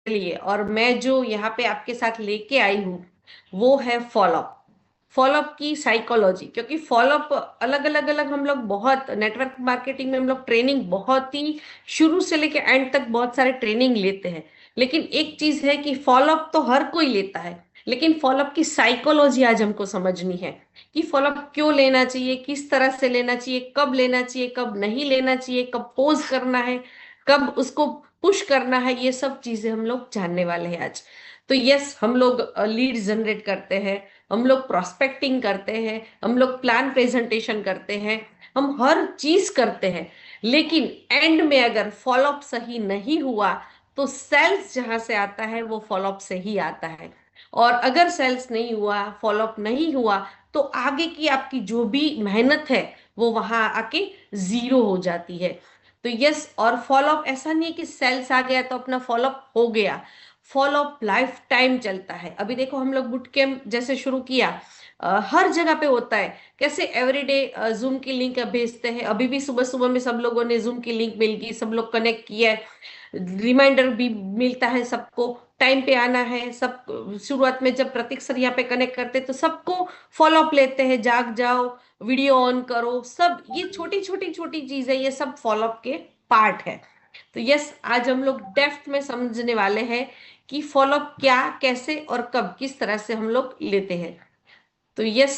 लिए, और मैं जो यहाँ पे आपके साथ लेके आई हूँ वो है फॉलोअप। फॉलोअप की साइकोलॉजी, क्योंकि फॉलोअप अलग अलग हम लोग बहुत नेटवर्क मार्केटिंग में हम लोग ट्रेनिंग बहुत ही शुरू से लेके एंड तक बहुत सारे ट्रेनिंग लेते हैं। लेकिन एक चीज है कि फॉलोअप तो हर कोई लेता है, लेकिन फॉलोअप की साइकोलॉजी आज हमको समझनी है कि फॉलोअप क्यों लेना चाहिए, किस तरह से लेना चाहिए, कब लेना चाहिए, कब नहीं लेना चाहिए, कब पोज करना है, कब उसको पुश करना है। ये सब चीजें हम लोग जानने वाले हैं आज। तो यस, हम लोग लीड जनरेट करते हैं, हम लोग प्रोस्पेक्टिंग करते हैं, हम लोग प्लान प्रेजेंटेशन करते हैं, हम हर चीज करते हैं। लेकिन एंड में अगर फॉलोअप सही नहीं हुआ तो सेल्स जहां से आता है वो फॉलोअप से ही आता है। और अगर सेल्स नहीं हुआ, फॉलोअप नहीं हुआ, तो आगे की आपकी जो भी मेहनत है वो वहां आके जीरो हो जाती है। तो यस, और फॉलोअप ऐसा नहीं है कि सेल्स आ गया तो अपना फॉलोअप हो गया। फॉलोअप लाइफ टाइम चलता है। अभी देखो हम लोग बुट कैंप जैसे शुरू किया, हर जगह पे होता है। कैसे एवरीडे जूम की लिंक भेजते हैं, अभी भी सुबह सुबह में सब लोगों ने जूम की लिंक मिल गई, सब लोग कनेक्ट किया है, रिमाइंडर भी मिलता है सबको, टाइम पे आना है सब। शुरुआत में जब प्रतीक सर यहाँ पे कनेक्ट करते तो सबको फॉलो अप लेते हैं, जाग जाओ, वीडियो ऑन करो, सब ये छोटी छोटी छोटी चीजें, ये सब फॉलो अप के पार्ट है। तो यस, आज हम लोग डेप्थ में समझने वाले हैं कि फॉलो अप क्या, कैसे और कब, किस तरह से हम लोग लेते हैं। तो यस,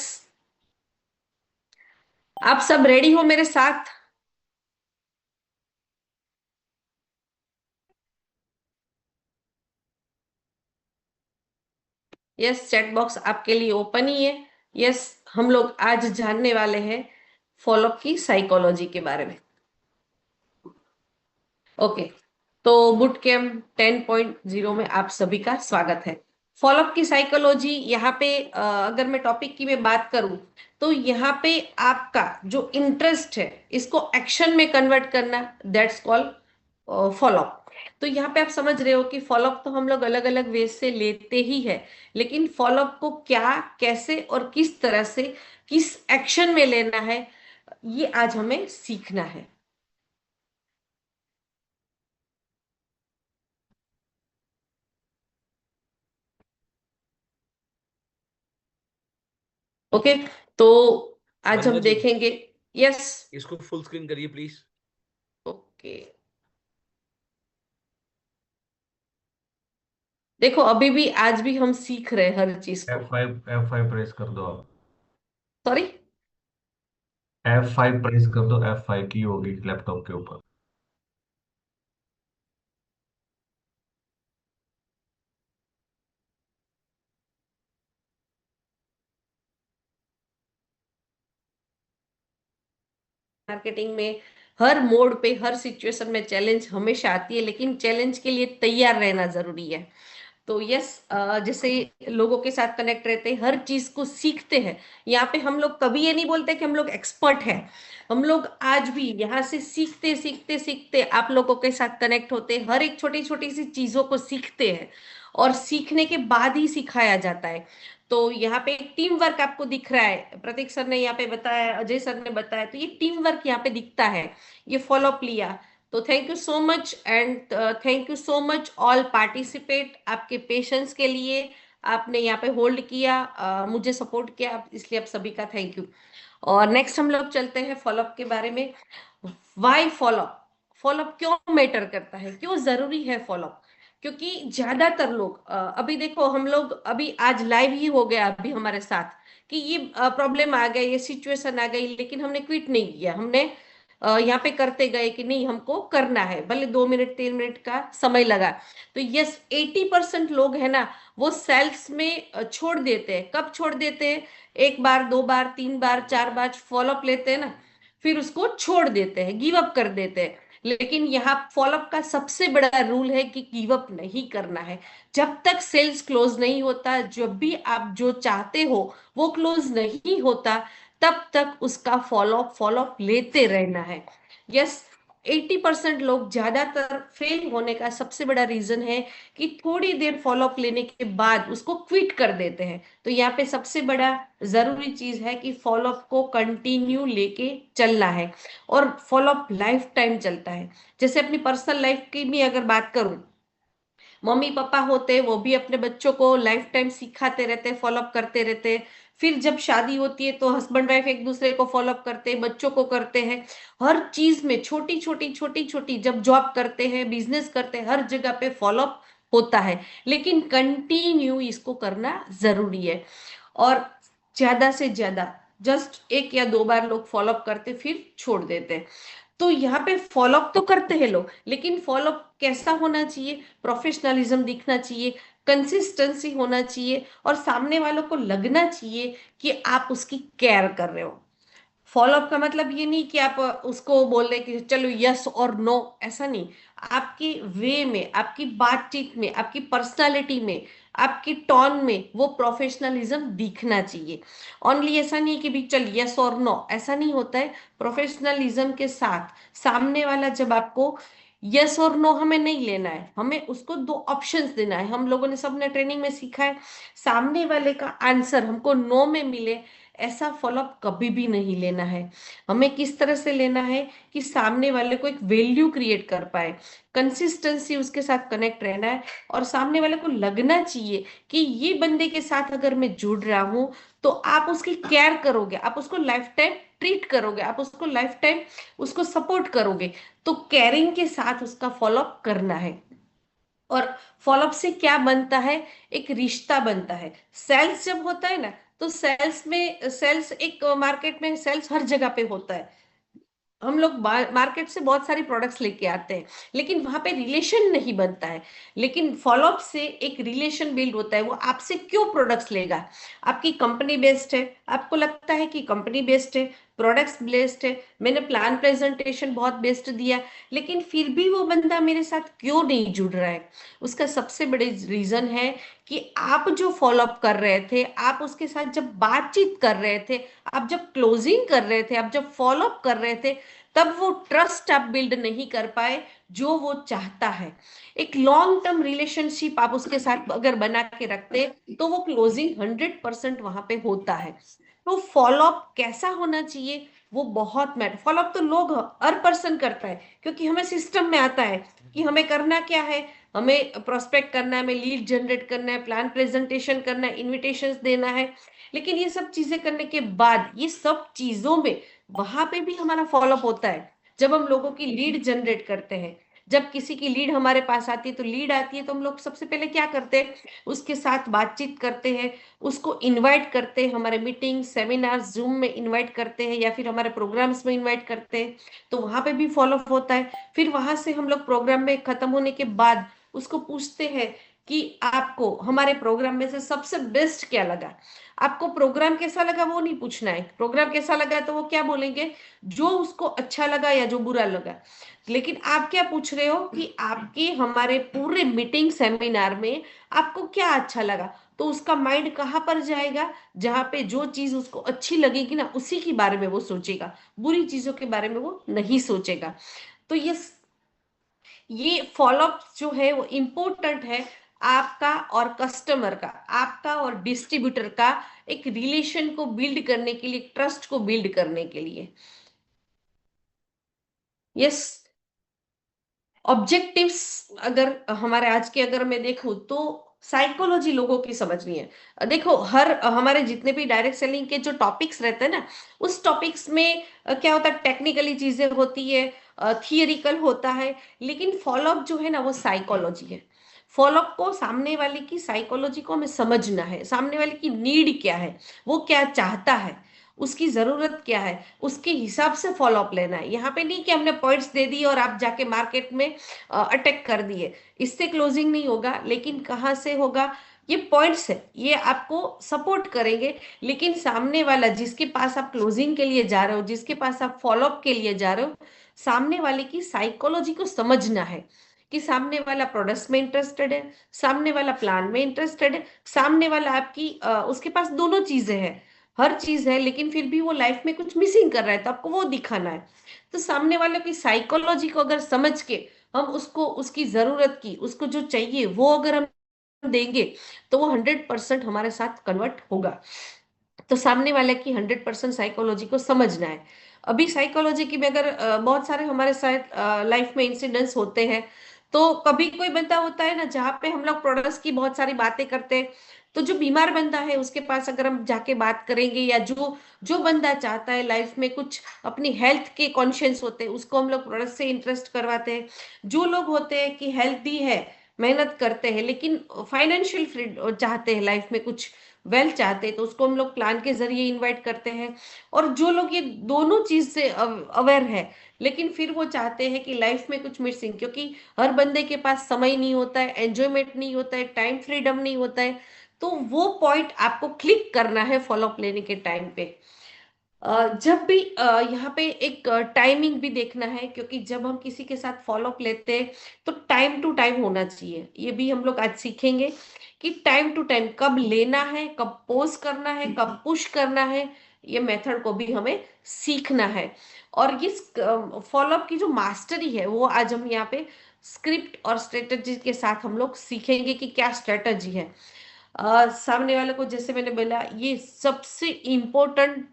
आप सब रेडी हो मेरे साथ? यस, चैट बॉक्स आपके लिए ओपन ही है। यस, हम लोग आज जानने वाले हैं फॉलोअप की साइकोलॉजी के बारे में। ओके, तो बुट कैम्प 10.0 में आप सभी का स्वागत है। फॉलोअप की साइकोलॉजी यहाँ पे अगर मैं टॉपिक की मैं बात करूं तो यहाँ पे आपका जो इंटरेस्ट है इसको एक्शन में कन्वर्ट करना, दैट्स कॉल्ड फॉलोअप। तो यहाँ पे आप समझ रहे हो कि फॉलोअप तो हम लोग अलग अलग वे से लेते ही है, लेकिन फॉलोअप को क्या, कैसे और किस तरह से, किस एक्शन में लेना है, ये आज हमें सीखना है। ओके, तो आज वंदना हम जी, देखेंगे। यस। इसको फुल स्क्रीन करिए प्लीज। ओके, देखो अभी भी आज भी हम सीख रहे हैं हर चीज को। F5 प्रेस कर दो आप। सॉरी। F5 प्रेस कर दो, F5 की होगी लैपटॉप के ऊपर। मार्केटिंग में हर मोड पे, हर सिचुएशन में चैलेंज हमेशा आती है, लेकिन चैलेंज के लिए तैयार रहना जरूरी है। तो यस, जैसे लोगों के साथ कनेक्ट रहते हैं, हर चीज को सीखते हैं। यहाँ पे हम लोग कभी ये नहीं बोलते कि हम लोग एक्सपर्ट हैं। हम लोग आज भी यहाँ से सीखते सीखते सीखते आप लोगों के साथ कनेक्ट होते हैं, हर एक छोटी छोटी सी चीजों को सीखते हैं, और सीखने के बाद ही सिखाया जाता है। तो यहाँ पे एक टीम वर्क आपको दिख रहा है, प्रतीक सर ने यहाँ पे बताया, अजय सर ने बताया, तो ये टीम वर्क यहाँ पे दिखता है। ये फॉलोअप लिया, तो thank you so much, and thank you so much all participate, आपके पेशेंस के लिए। आपने यहाँ पे होल्ड किया, मुझे सपोर्ट किया, इसलिए आप सभी का थैंक यू। और नेक्स्ट हम लोग चलते हैं फॉलोअप के बारे में। Why follow up? फॉलोअप क्यों मैटर करता है, क्यों जरूरी है फॉलोअप? क्योंकि ज्यादातर लोग अभी देखो, हम लोग अभी आज लाइव ही हो गया अभी हमारे साथ कि ये प्रॉब्लम आ गई, ये सिचुएशन आ गई, लेकिन हमने क्विट नहीं किया, हमने यहाँ पे करते गए कि नहीं हमको करना है, भले 2 मिनट 3 मिनट का समय लगा। तो यस, 80% लोग है ना, वो सेल्स में छोड़ देते हैं। कब छोड़ देते हैं? एक बार, दो बार, तीन बार, चार बार फॉलोअप लेते हैं ना, फिर उसको छोड़ देते हैं, गिव अप कर देते हैं। लेकिन यहाँ फॉलोअप का सबसे बड़ा रूल है कि गिव अप नहीं करना है। जब तक सेल्स क्लोज नहीं होता, जब भी आप जो चाहते हो वो क्लोज नहीं होता, तब तक उसका फॉलोअप फॉलोअप लेते रहना है। यस, 80% लोग ज्यादातर फेल होने का सबसे बड़ा रीजन है कि थोड़ी देर फॉलोअप लेने के बाद उसको क्विट कर देते हैं। तो यहाँ पे सबसे बड़ा जरूरी चीज है कि फॉलोअप को कंटिन्यू लेके चलना है, और फॉलोअप लाइफ टाइम चलता है। जैसे अपनी पर्सनल लाइफ की भी अगर बात करूं, मम्मी पापा होते वो भी अपने बच्चों को लाइफ टाइम सिखाते रहते, फॉलोअप करते रहते। फिर जब शादी होती है तो हस्बैंड वाइफ एक दूसरे को फॉलोअप करते हैं, बच्चों को करते हैं। हर चीज में छोटी छोटी छोटी छोटी, जब जॉब करते हैं, बिजनेस करते हैं, हर जगह पे फॉलोअप होता है। लेकिन कंटिन्यू इसको करना जरूरी है। और ज्यादा से ज्यादा जस्ट एक या दो बार लोग फॉलोअप करते फिर छोड़ देते हैं। तो यहाँ पे फॉलोअप तो करते हैं लोग, लेकिन फॉलोअप कैसा होना चाहिए? प्रोफेशनलिज्म दिखना चाहिए, कंसिस्टेंसी होना चाहिए, और सामने वालों को लगना चाहिए कि आप उसकी केयर कर रहे हो। फॉलोअप का मतलब ये नहीं कि आप उसको बोल रहे कि चलो यस और नो, ऐसा नहीं। आपके वे में, आपकी बातचीत में, आपकी पर्सनालिटी में, आपकी टोन में वो प्रोफेशनलिज्म दिखना चाहिए। ओनली ऐसा नहीं कि भी चल यस और नो, ऐसा नहीं होता है। प्रोफेशनलिज्म के साथ सामने वाला जब आपको यस और नो हमें नहीं लेना है, हमें उसको दो ऑप्शंस देना है। हम लोगों ने सबने ट्रेनिंग में सीखा है, सामने वाले का आंसर हमको नो में मिले ऐसा फॉलोअप कभी भी नहीं लेना है। हमें किस तरह से लेना है कि सामने वाले को एक वैल्यू क्रिएट कर पाए, कंसिस्टेंसी उसके साथ कनेक्ट रहना है, और सामने वाले को लगना चाहिए कि ये बंदे के साथ अगर मैं जुड़ रहा हूं तो आप उसकी केयर करोगे, आप उसको लाइफ टाइम ट्रीट करोगे, आप उसको लाइफ टाइम उसको सपोर्ट करोगे। तो केयरिंग के साथ उसका फॉलोअप करना है। और फॉलोअप से क्या बनता है? एक रिश्ता बनता है। सेल्स जब होता है ना, तो सेल्स में, सेल्स एक मार्केट में सेल्स हर जगह पे होता है। हम लोग मार्केट से बहुत सारी प्रोडक्ट्स लेके आते हैं, लेकिन वहां पे रिलेशन नहीं बनता है। लेकिन फॉलोअप से एक रिलेशन बिल्ड होता है। वो आपसे क्यों प्रोडक्ट्स लेगा? आपकी कंपनी बेस्ड है, आपको लगता है कि कंपनी बेस्ड है, प्रोडक्ट्स बेस्ड है, मैंने प्लान प्रेजेंटेशन बहुत बेस्ट दिया, लेकिन फिर भी वो बंदा मेरे साथ क्यों नहीं जुड़ रहा है? उसका सबसे बड़े रीजन है कि आप जो फॉलोअप कर रहे थे, आप उसके साथ जब बातचीत कर रहे थे, आप जब क्लोजिंग कर रहे थे, आप जब फॉलोअप कर रहे थे, तब वो ट्रस्ट आप बिल्ड नहीं कर पाए जो वो चाहता है। एक लॉन्ग टर्म रिलेशनशिप आप उसके साथ अगर बना के रखते, तो वो क्लोजिंग 100% वहां पे होता है। तो फॉलोअप कैसा होना चाहिए वो बहुत मैटर। फॉलोअप तो लोग, हर पर्सन करता है, क्योंकि हमें सिस्टम में आता है कि हमें करना क्या है। हमें प्रोस्पेक्ट करना है, हमें लीड जनरेट करना है, प्लान प्रेजेंटेशन करना है, इनविटेशंस देना है। लेकिन ये सब चीजें करने के बाद, ये सब चीजों में वहां पे भी हमारा फॉलोअप होता है। जब हम लोगों की लीड जनरेट करते हैं, जब किसी की लीड हमारे पास आती है, तो लीड आती है तो हम लोग सबसे पहले क्या करते हैं? उसके साथ बातचीत करते हैं, उसको इनवाइट करते हैं, हमारे मीटिंग सेमिनार जूम में इनवाइट करते हैं, या फिर हमारे प्रोग्राम्स में इनवाइट करते हैं। तो वहां पे भी फॉलोअप होता है। फिर वहां से हम लोग प्रोग्राम में खत्म होने के बाद उसको पूछते हैं कि आपको हमारे प्रोग्राम में से सबसे बेस्ट क्या लगा। आपको प्रोग्राम कैसा लगा वो नहीं पूछना है, प्रोग्राम कैसा लगा तो वो क्या बोलेंगे? जो उसको अच्छा लगा या जो बुरा लगा। लेकिन आप क्या पूछ रहे हो कि आपके हमारे पूरे मीटिंग सेमिनार में आपको क्या अच्छा लगा? तो उसका माइंड कहाँ पर जाएगा? जहां पे जो चीज उसको अच्छी लगेगी ना, उसी के बारे में वो सोचेगा, बुरी चीजों के बारे में वो नहीं सोचेगा। तो ये फॉलोअप जो है वो इम्पोर्टेंट है, आपका और कस्टमर का, आपका और डिस्ट्रीब्यूटर का एक रिलेशन को बिल्ड करने के लिए, ट्रस्ट को बिल्ड करने के लिए। यस। ऑब्जेक्टिव्स अगर हमारे आज के अगर मैं देखूं तो साइकोलॉजी लोगों की समझनी है। देखो, हर हमारे जितने भी डायरेक्ट सेलिंग के जो टॉपिक्स रहते हैं ना, उस टॉपिक्स में क्या होता है? टेक्निकली चीजें होती है, थियरिकल होता है, लेकिन फॉलोअप जो है ना वो साइकोलॉजी है। फॉलोअप को, सामने वाले की साइकोलॉजी को हमें समझना है, सामने वाले की नीड क्या है, वो क्या चाहता है, उसकी जरूरत क्या है, उसके हिसाब से फॉलोअप लेना है। यहाँ पे नहीं कि हमने पॉइंट्स दे दिए और आप जाके मार्केट में अटैक कर दिए, इससे क्लोजिंग नहीं होगा। लेकिन कहाँ से होगा? ये पॉइंट्स है, ये आपको सपोर्ट करेंगे। लेकिन सामने वाला जिसके पास आप क्लोजिंग के लिए जा रहे हो, जिसके पास आप फॉलोअप के लिए जा रहे हो, सामने वाले की साइकोलॉजी को समझना है कि सामने वाला प्रोडक्ट्स में इंटरेस्टेड है, सामने वाला प्लान में इंटरेस्टेड है, सामने वाला आपकी उसके पास दोनों चीजें हैं, हर चीज है, लेकिन फिर भी वो लाइफ में कुछ मिसिंग कर रहा है, तो आपको वो दिखाना है। तो सामने वालों की साइकोलॉजी को अगर समझ के हम उसको, उसकी जरूरत की, उसको जो चाहिए वो अगर हम देंगे, तो वो 100% हमारे साथ कन्वर्ट होगा। तो सामने वाले की 100% साइकोलॉजी को समझना है। अभी साइकोलॉजी की में अगर बहुत सारे हमारे साथ लाइफ में इंसिडेंट्स होते हैं, तो कभी कोई बंदा होता है ना जहाँ पे हम लोग प्रोडक्ट्स की बहुत सारी बातें करते हैं, तो जो बीमार बंदा है उसके पास अगर हम जाके बात करेंगे, या जो जो बंदा चाहता है लाइफ में कुछ अपनी हेल्थ के कॉन्शियस होते हैं, उसको हम लोग प्रोडक्ट से इंटरेस्ट करवाते हैं। जो लोग होते हैं कि हेल्थी है, मेहनत करते हैं, लेकिन फाइनेंशियल फ्रीडम चाहते हैं, लाइफ में कुछ वेल्थ चाहते हैं, तो उसको हम लोग प्लान के जरिए इनवाइट करते हैं। और जो लोग ये दोनों चीज से अवेयर है, लेकिन फिर वो चाहते हैं कि लाइफ में कुछ मिसिंग, क्योंकि हर बंदे के पास समय नहीं होता है, एंजॉयमेंट नहीं होता है, टाइम फ्रीडम नहीं होता है, तो वो पॉइंट आपको क्लिक करना है फॉलोअप लेने के टाइम पे। जब भी यहाँ पे एक टाइमिंग भी देखना है, क्योंकि जब हम किसी के साथ फॉलोअप लेते हैं तो टाइम टू टाइम होना चाहिए। ये भी हम लोग आज सीखेंगे कि टाइम टू टाइम कब लेना है, कब पोज करना है, कब पुश करना है। ये मेथड को भी हमें सीखना है। और इस फॉलोअप की जो मास्टरी है वो आज हम यहाँ पे स्क्रिप्ट और स्ट्रेटजी के साथ हम लोग सीखेंगे कि क्या स्ट्रेटजी है। सामने वाले को, जैसे मैंने बोला, ये सबसे इम्पोर्टेंट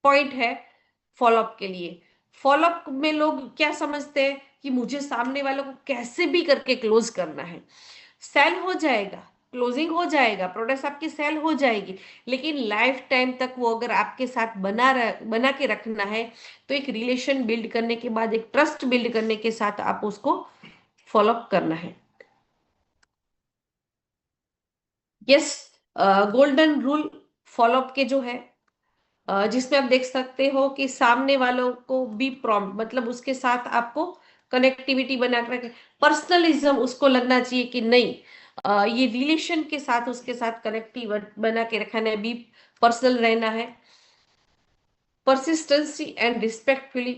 पॉइंट है फॉलोअप के लिए। फॉलोअप में लोग क्या समझते हैं कि मुझे सामने वालों को कैसे भी करके क्लोज करना है। सेल हो जाएगा, क्लोजिंग हो जाएगा, प्रोडक्ट्स आपकी सेल हो जाएगी, लेकिन लाइफ टाइम तक वो अगर आपके साथ बना के रखना है, तो एक रिलेशन बिल्ड करने के बाद, एक ट्रस्ट बिल्ड करने के साथ आप उसको फॉलोअप करना है। यस, गोल्डन रूल फॉलोअप के जो है, जिसमें आप देख सकते हो कि सामने वालों को भी प्रॉम्प्ट, मतलब उसके साथ आपको कनेक्टिविटी बना कर रखे, पर्सनलिज्म उसको लगना चाहिए कि नहीं, ये रिलेशन के साथ उसके साथ कनेक्टिव बना के रखना है, भी पर्सनल रहना है। परसिस्टेंसी एंड रिस्पेक्टफुली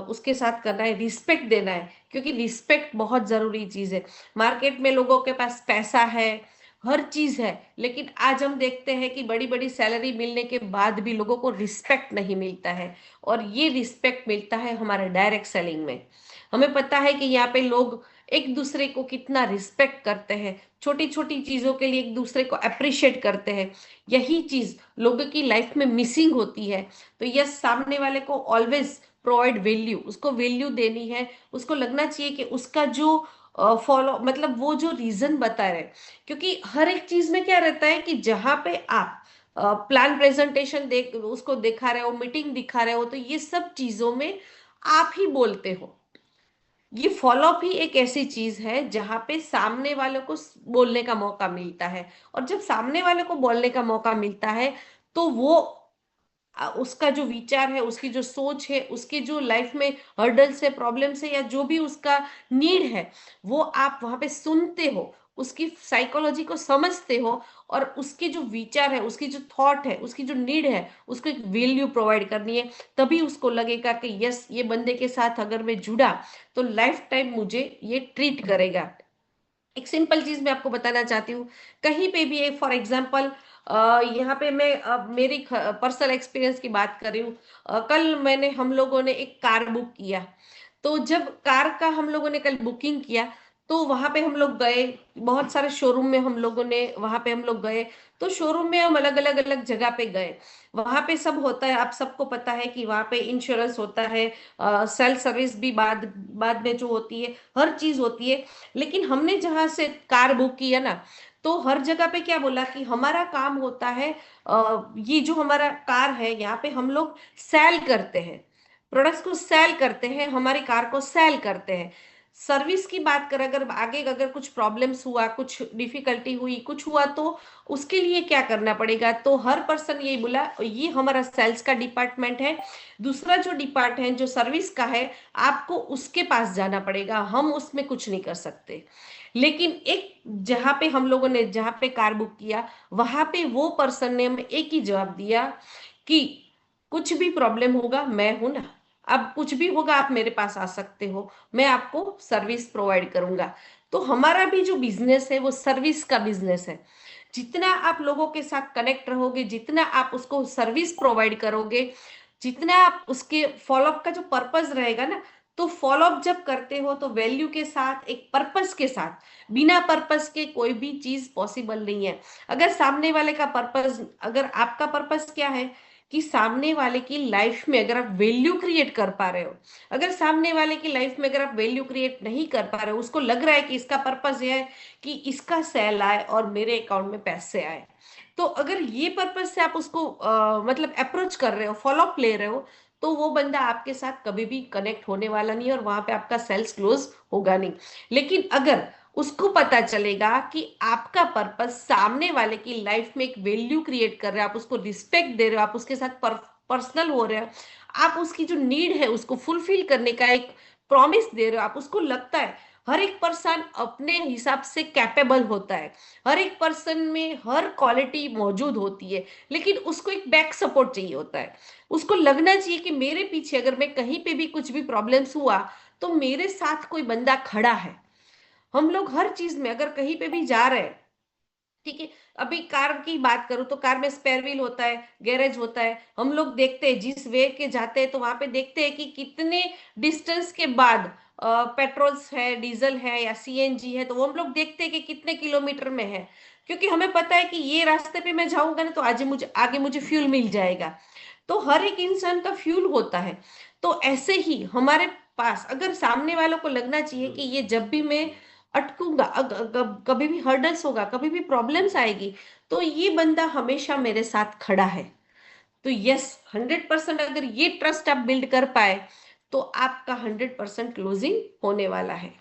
उसके साथ करना है, रिस्पेक्ट देना है, क्योंकि रिस्पेक्ट बहुत जरूरी चीज है। मार्केट में लोगों के पास पैसा है, हर चीज है, लेकिन आज हम देखते हैं कि बड़ी बड़ी सैलरी मिलने के बाद भी लोगों को रिस्पेक्ट नहीं मिलता है। और ये रिस्पेक्ट मिलता है हमारे डायरेक्ट सेलिंग में। हमें पता है कि यहाँ पे लोग एक दूसरे को कितना रिस्पेक्ट करते हैं, छोटी छोटी चीजों के लिए एक दूसरे को अप्रिशिएट करते हैं। यही चीज लोगों की लाइफ में मिसिंग होती है। तो यस, सामने वाले को ऑलवेज प्रोवाइड वैल्यू, उसको वैल्यू देनी है। उसको लगना चाहिए कि उसका जो फॉलो, मतलब वो जो रीजन बता रहे, क्योंकि हर एक चीज में क्या रहता है कि जहां पे आप प्लान प्रेजेंटेशन देख उसको दिखा रहे हो, मीटिंग दिखा रहे हो, तो ये सब चीजों में आप ही बोलते हो। ये फॉलोअप ही एक ऐसी चीज है जहां पे सामने वाले को बोलने का मौका मिलता है। और जब सामने वाले को बोलने का मौका मिलता है, तो वो उसका जो विचार है, उसकी जो सोच है, उसकी जो लाइफ में हर्डल्स है, प्रॉब्लम्स है, या जो भी उसका नीड है, वो आप वहां पे सुनते हो, उसकी साइकोलॉजी को समझते हो, और उसके जो विचार है, उसकी जो थॉट है, उसकी जो नीड है, उसको एक वैल्यू प्रोवाइड करनी है। तभी उसको लगेगा कि यस, ये बंदे के साथ अगर मैं जुड़ा तो लाइफ टाइम मुझे ये ट्रीट करेगा। एक सिंपल चीज मैं आपको बताना चाहती हूँ। कहीं पे भी, फॉर एग्जाम्पल, यहाँ पे मैं मेरी पर्सनल एक्सपीरियंस की बात कर रही हूँ। कल मैंने हम लोगों ने एक कार बुक किया। तो जब कार का हम लोगों ने कल बुकिंग किया, तो वहां पे हम लोग गए, बहुत सारे शोरूम में हम लोगों ने वहां पे हम लोग गए। तो शोरूम में हम अलग अलग अलग जगह पे गए। वहां पे सब होता है, आप सबको पता है कि वहां पे इंश्योरेंस होता है, सेल्फ सर्विस भी बाद बाद में जो होती है, हर चीज होती है। लेकिन हमने जहां से कार बुक किया ना, तो हर जगह पे क्या बोला कि हमारा काम होता है, ये जो हमारा कार है, यहाँ पे हम लोग सेल करते हैं, प्रोडक्ट्स को सेल करते हैं, हमारी कार को सेल करते हैं। सर्विस की बात कर, अगर आगे अगर कुछ प्रॉब्लम्स हुआ, कुछ डिफिकल्टी हुई, कुछ हुआ, तो उसके लिए क्या करना पड़ेगा। तो हर पर्सन यही बोला, ये हमारा सेल्स का डिपार्टमेंट है, दूसरा जो डिपार्ट है जो सर्विस का है, आपको उसके पास जाना पड़ेगा, हम उसमें कुछ नहीं कर सकते। लेकिन एक, जहां पे हम लोगों ने जहां पे कार बुक किया, वहां पे वो पर्सन ने हमें एक ही जवाब दिया कि कुछ भी प्रॉब्लम होगा, मैं हूं ना, अब कुछ भी होगा आप मेरे पास आ सकते हो, मैं आपको सर्विस प्रोवाइड करूंगा। तो हमारा भी जो बिजनेस है वो सर्विस का बिजनेस है। जितना आप लोगों के साथ कनेक्ट रहोगे, जितना आप उसको सर्विस प्रोवाइड करोगे, जितना आप उसके फॉलोअप का जो पर्पस रहेगा ना, तो फॉलोअप जब करते हो तो वैल्यू के साथ, एक पर्पस के साथ, बिना पर्पस के कोई भी चीज पॉसिबल नहीं है। अगर सामने वाले का पर्पस, अगर आपका पर्पस क्या है कि सामने वाले की लाइफ में अगर आप वैल्यू क्रिएट कर पा रहे हो, अगर सामने वाले की लाइफ में अगर आप वैल्यू क्रिएट नहीं कर पा रहे हो, उसको लग रहा है कि इसका पर्पस ये है कि इसका सेल आए और मेरे अकाउंट में पैसे आए, तो अगर ये पर्पस से आप उसको मतलब अप्रोच कर रहे हो, फॉलो अप ले रहे हो, तो वो बंदा आपके साथ कभी भी कनेक्ट होने वाला नहीं है और वहां पे आपका सेल्स क्लोज होगा नहीं। लेकिन अगर उसको पता चलेगा कि आपका पर्पस सामने वाले की लाइफ में एक वैल्यू क्रिएट कर रहे हो, आप उसको रिस्पेक्ट दे रहे हो, आप उसके साथ पर्सनल हो रहे हो, आप उसकी जो नीड है उसको फुलफिल करने का एक प्रॉमिस दे रहे हो, आप उसको लगता है हर एक पर्सन अपने हिसाब से कैपेबल होता है, हर एक पर्सन में हर क्वालिटी मौजूद होती है, लेकिन उसको एक बैक सपोर्ट चाहिए होता है। उसको लगना चाहिए कि मेरे पीछे अगर मैं कहीं पे भी कुछ भी प्रॉब्लम्स हुआ तो मेरे साथ कोई बंदा खड़ा है। हम लोग हर चीज में अगर कहीं पे भी जा रहे हैं, ठीक है, अभी कार की बात करूं तो कार में स्पेयर व्हील होता है, गैरेज होता है, हम लोग देखते हैं जिस वे के जाते हैं तो वहां पे देखते हैं कि कितने डिस्टेंस के बाद पेट्रोल्स है, डीजल है या सीएनजी है, तो वो हम लोग देखते हैं कि कितने किलोमीटर में है, क्योंकि हमें पता है कि ये रास्ते पे मैं जाऊंगा ना तो आज मुझे आगे मुझे फ्यूल मिल जाएगा। तो हर एक इंसान का फ्यूल होता है। तो ऐसे ही हमारे पास अगर सामने वालों को लगना चाहिए कि ये जब भी मैं अटकूंगा, कभी भी हर्डल्स होगा, कभी भी प्रॉब्लम्स आएगी, तो ये बंदा हमेशा मेरे साथ खड़ा है। तो यस, 100% अगर ये ट्रस्ट आप बिल्ड कर पाए तो आपका 100% क्लोजिंग होने वाला है।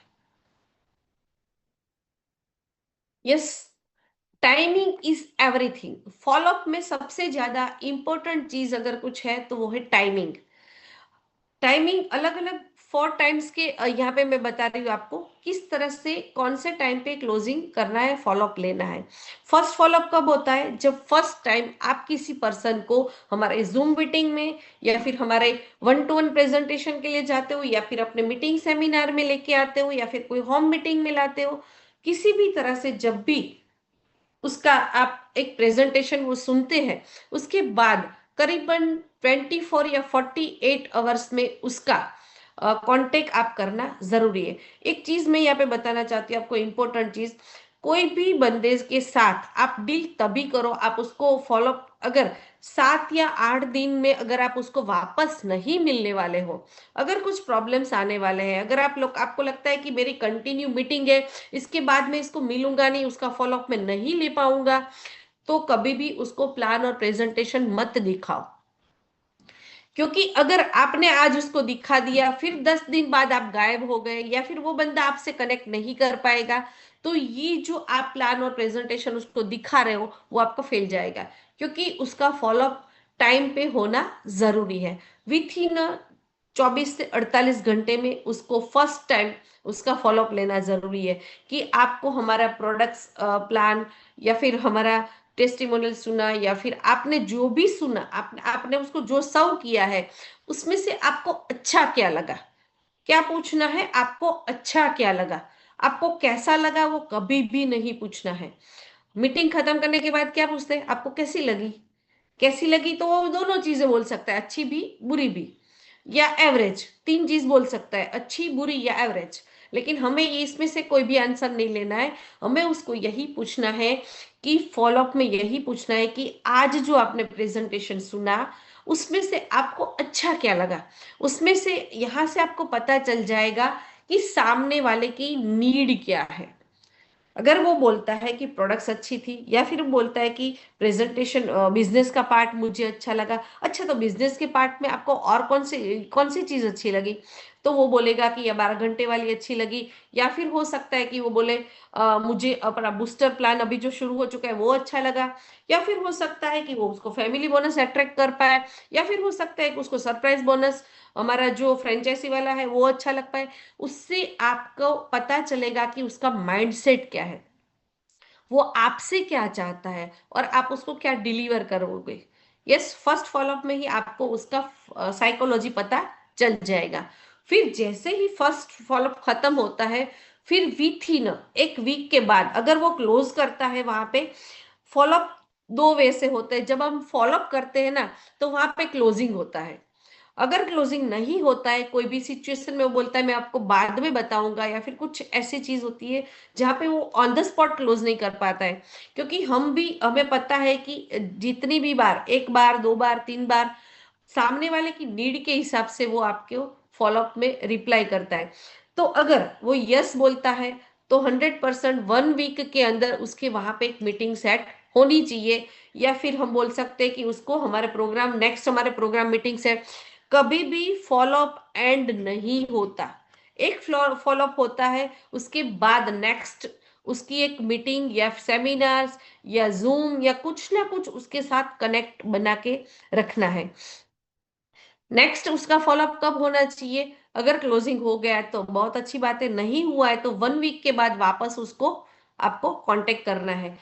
Yes, timing is everything. Follow up में सबसे ज्यादा इंपॉर्टेंट चीज अगर कुछ है तो वो है टाइमिंग। टाइमिंग अलग अलग 4 टाइम्स के यहाँ पे मैं बता रही हूँ आपको किस तरह से कौन से टाइम पे क्लोजिंग करना है, फॉलोअप लेना है। फर्स्ट फॉलोअप कब होता है? जब फर्स्ट टाइम आप किसी पर्सन को हमारे जूम मीटिंग में या फिर हमारे 1-to-1 प्रेजेंटेशन के लिए जाते हो या फिर अपने मीटिंग सेमिनार में लेके आते हो या फिर कोई होम मीटिंग में लाते हो, किसी भी तरह से जब भी उसका आप एक प्रेजेंटेशन वो सुनते हैं, उसके बाद करीबन 24 या 48 आवर्स में उसका कांटेक्ट आप करना जरूरी है। एक चीज मैं यहाँ पे बताना चाहती हूँ आपको, इम्पोर्टेंट चीज, कोई भी बंदे के साथ आप डील तभी करो, आप उसको फॉलो, अगर 7 या 8 दिन में अगर आप उसको वापस नहीं मिलने वाले हो, अगर कुछ प्रॉब्लम्स आने वाले हैं, अगर आप लोग आपको लगता है कि मेरी कंटिन्यू मीटिंग है, इसके बाद मैं इसको मिलूंगा नहीं, उसका फॉलोअप में नहीं ले पाऊंगा, तो कभी भी उसको प्लान और प्रेजेंटेशन मत दिखाओ। क्योंकि अगर आपने आज उसको दिखा दिया फिर 10 दिन बाद आप गायब हो गए या फिर वो बंदा आपसे कनेक्ट नहीं कर पाएगा, तो ये जो आप प्लान और प्रेजेंटेशन उसको दिखा रहे हो वो आपका फेल जाएगा। क्योंकि उसका फॉलोअप टाइम पे होना जरूरी है। विथ इन 24 से 48 घंटे में उसको फर्स्ट टाइम उसका फॉलोअप लेना जरूरी है कि आपको हमारा प्रोडक्ट्स प्लान या फिर हमारा टेस्टिमोनियल सुना या फिर आपने जो भी सुना, आपने उसको जो सर्व किया है, उसमें से आपको अच्छा क्या लगा, क्या पूछना है, आपको अच्छा क्या लगा, आपको कैसा लगा, वो कभी भी नहीं पूछना है। मीटिंग खत्म करने के बाद क्या पूछते हैं? आपको कैसी लगी? कैसी लगी तो वो दोनों चीजें बोल सकता है, अच्छी भी बुरी भी, या एवरेज, 3 चीज बोल सकता है, अच्छी बुरी या एवरेज। लेकिन हमें ये इसमें से कोई भी आंसर नहीं लेना है, हमें उसको यही पूछना है कि फॉलोअप में यही पूछना है कि आज जो आपने प्रेजेंटेशन सुना उसमें से आपको अच्छा क्या लगा। उसमें से यहां से आपको पता चल जाएगा कि सामने वाले की नीड क्या है। अगर वो बोलता है कि प्रोडक्ट्स अच्छी थी या फिर वो बोलता है कि प्रेजेंटेशन बिजनेस का पार्ट मुझे अच्छा लगा, अच्छा तो बिजनेस के पार्ट में आपको और कौन सी चीज अच्छी लगी, तो वो बोलेगा कि ये 12 घंटे वाली अच्छी लगी। या फिर हो सकता है कि वो बोले मुझे अपना बूस्टर प्लान अभी जो शुरू हो चुका है वो अच्छा लगा। या फिर हो सकता है कि वो उसको फैमिली बोनस अट्रैक्ट कर पाए। या फिर हो सकता है कि उसको सरप्राइज बोनस हमारा जो फ्रेंचाइजी वाला है वो अच्छा लग पाए। उससे आपको पता चलेगा कि उसका माइंडसेट क्या है, वो आपसे क्या चाहता है और आप उसको क्या डिलीवर करोगे। यस, फर्स्ट फॉलोअप में ही आपको उसका साइकोलॉजी पता चल जाएगा। फिर जैसे ही फर्स्ट फॉलोअप खत्म होता है, फिर विथ इन एक वीक के बाद अगर वो क्लोज करता है, वहां पे फॉलोअप 2 वे से होते हैं। जब हम फॉलोअप करते हैं ना तो वहां पे क्लोजिंग होता है, अगर क्लोजिंग नहीं होता है, कोई भी सिचुएशन में वो बोलता है मैं आपको बाद में बताऊंगा, या फिर कुछ ऐसी चीज होती है जहाँ पे वो ऑन द स्पॉट क्लोज नहीं कर पाता है, क्योंकि हमें पता है कि जितनी भी बार, एक बार, दो बार, तीन बार, सामने वाले की नीड के हिसाब से वो आपके फॉलोअप में रिप्लाई करता है। तो अगर वो यस बोलता है तो 100% 1 वीक के अंदर उसके वहां पे एक मीटिंग सेट होनी चाहिए, या फिर हम बोल सकते हैं कि उसको हमारे प्रोग्राम मीटिंग से कभी भी फॉलोअप एंड नहीं होता। एक फॉलोअप होता है, उसके बाद नेक्स्ट उसकी एक मीटिंग या सेमिनार्स या जूम या कुछ ना कुछ उसके साथ कनेक्ट बना के रखना है। नेक्स्ट उसका फॉलोअप कब होना चाहिए? अगर क्लोजिंग हो गया है तो बहुत अच्छी बात है, नहीं हुआ है तो 1 वीक के बाद वापस उसको आपको कांटेक्ट करना है।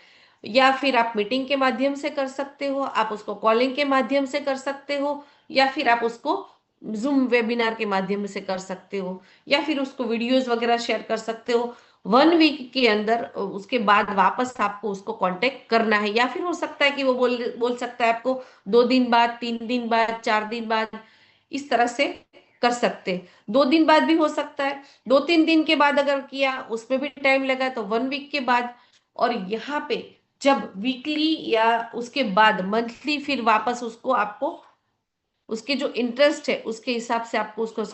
या फिर आप मीटिंग के माध्यम से कर सकते हो, आप उसको कॉलिंग के माध्यम से कर सकते हो, या फिर आप उसको जूम वेबिनार के माध्यम से कर सकते हो, या फिर उसको वीडियोस वगैरह शेयर कर सकते हो। 1 वीक के अंदर उसके बाद वापस आपको उसको कांटेक्ट करना है, या फिर हो सकता है कि वो बोल बोल सकता है आपको 2 दिन बाद, 3 दिन बाद, 4 दिन बाद, इस तरह से कर सकते हैं। 2 दिन बाद भी हो सकता है, 2-3 दिन के बाद अगर किया उसमें भी टाइम लगा तो 1 वीक के बाद। और यहाँ पे जब वीकली या उसके बाद मंथली फिर वापस उसको आपको उसके जो इंटरेस्ट है उसके हिसाब से आपको उसको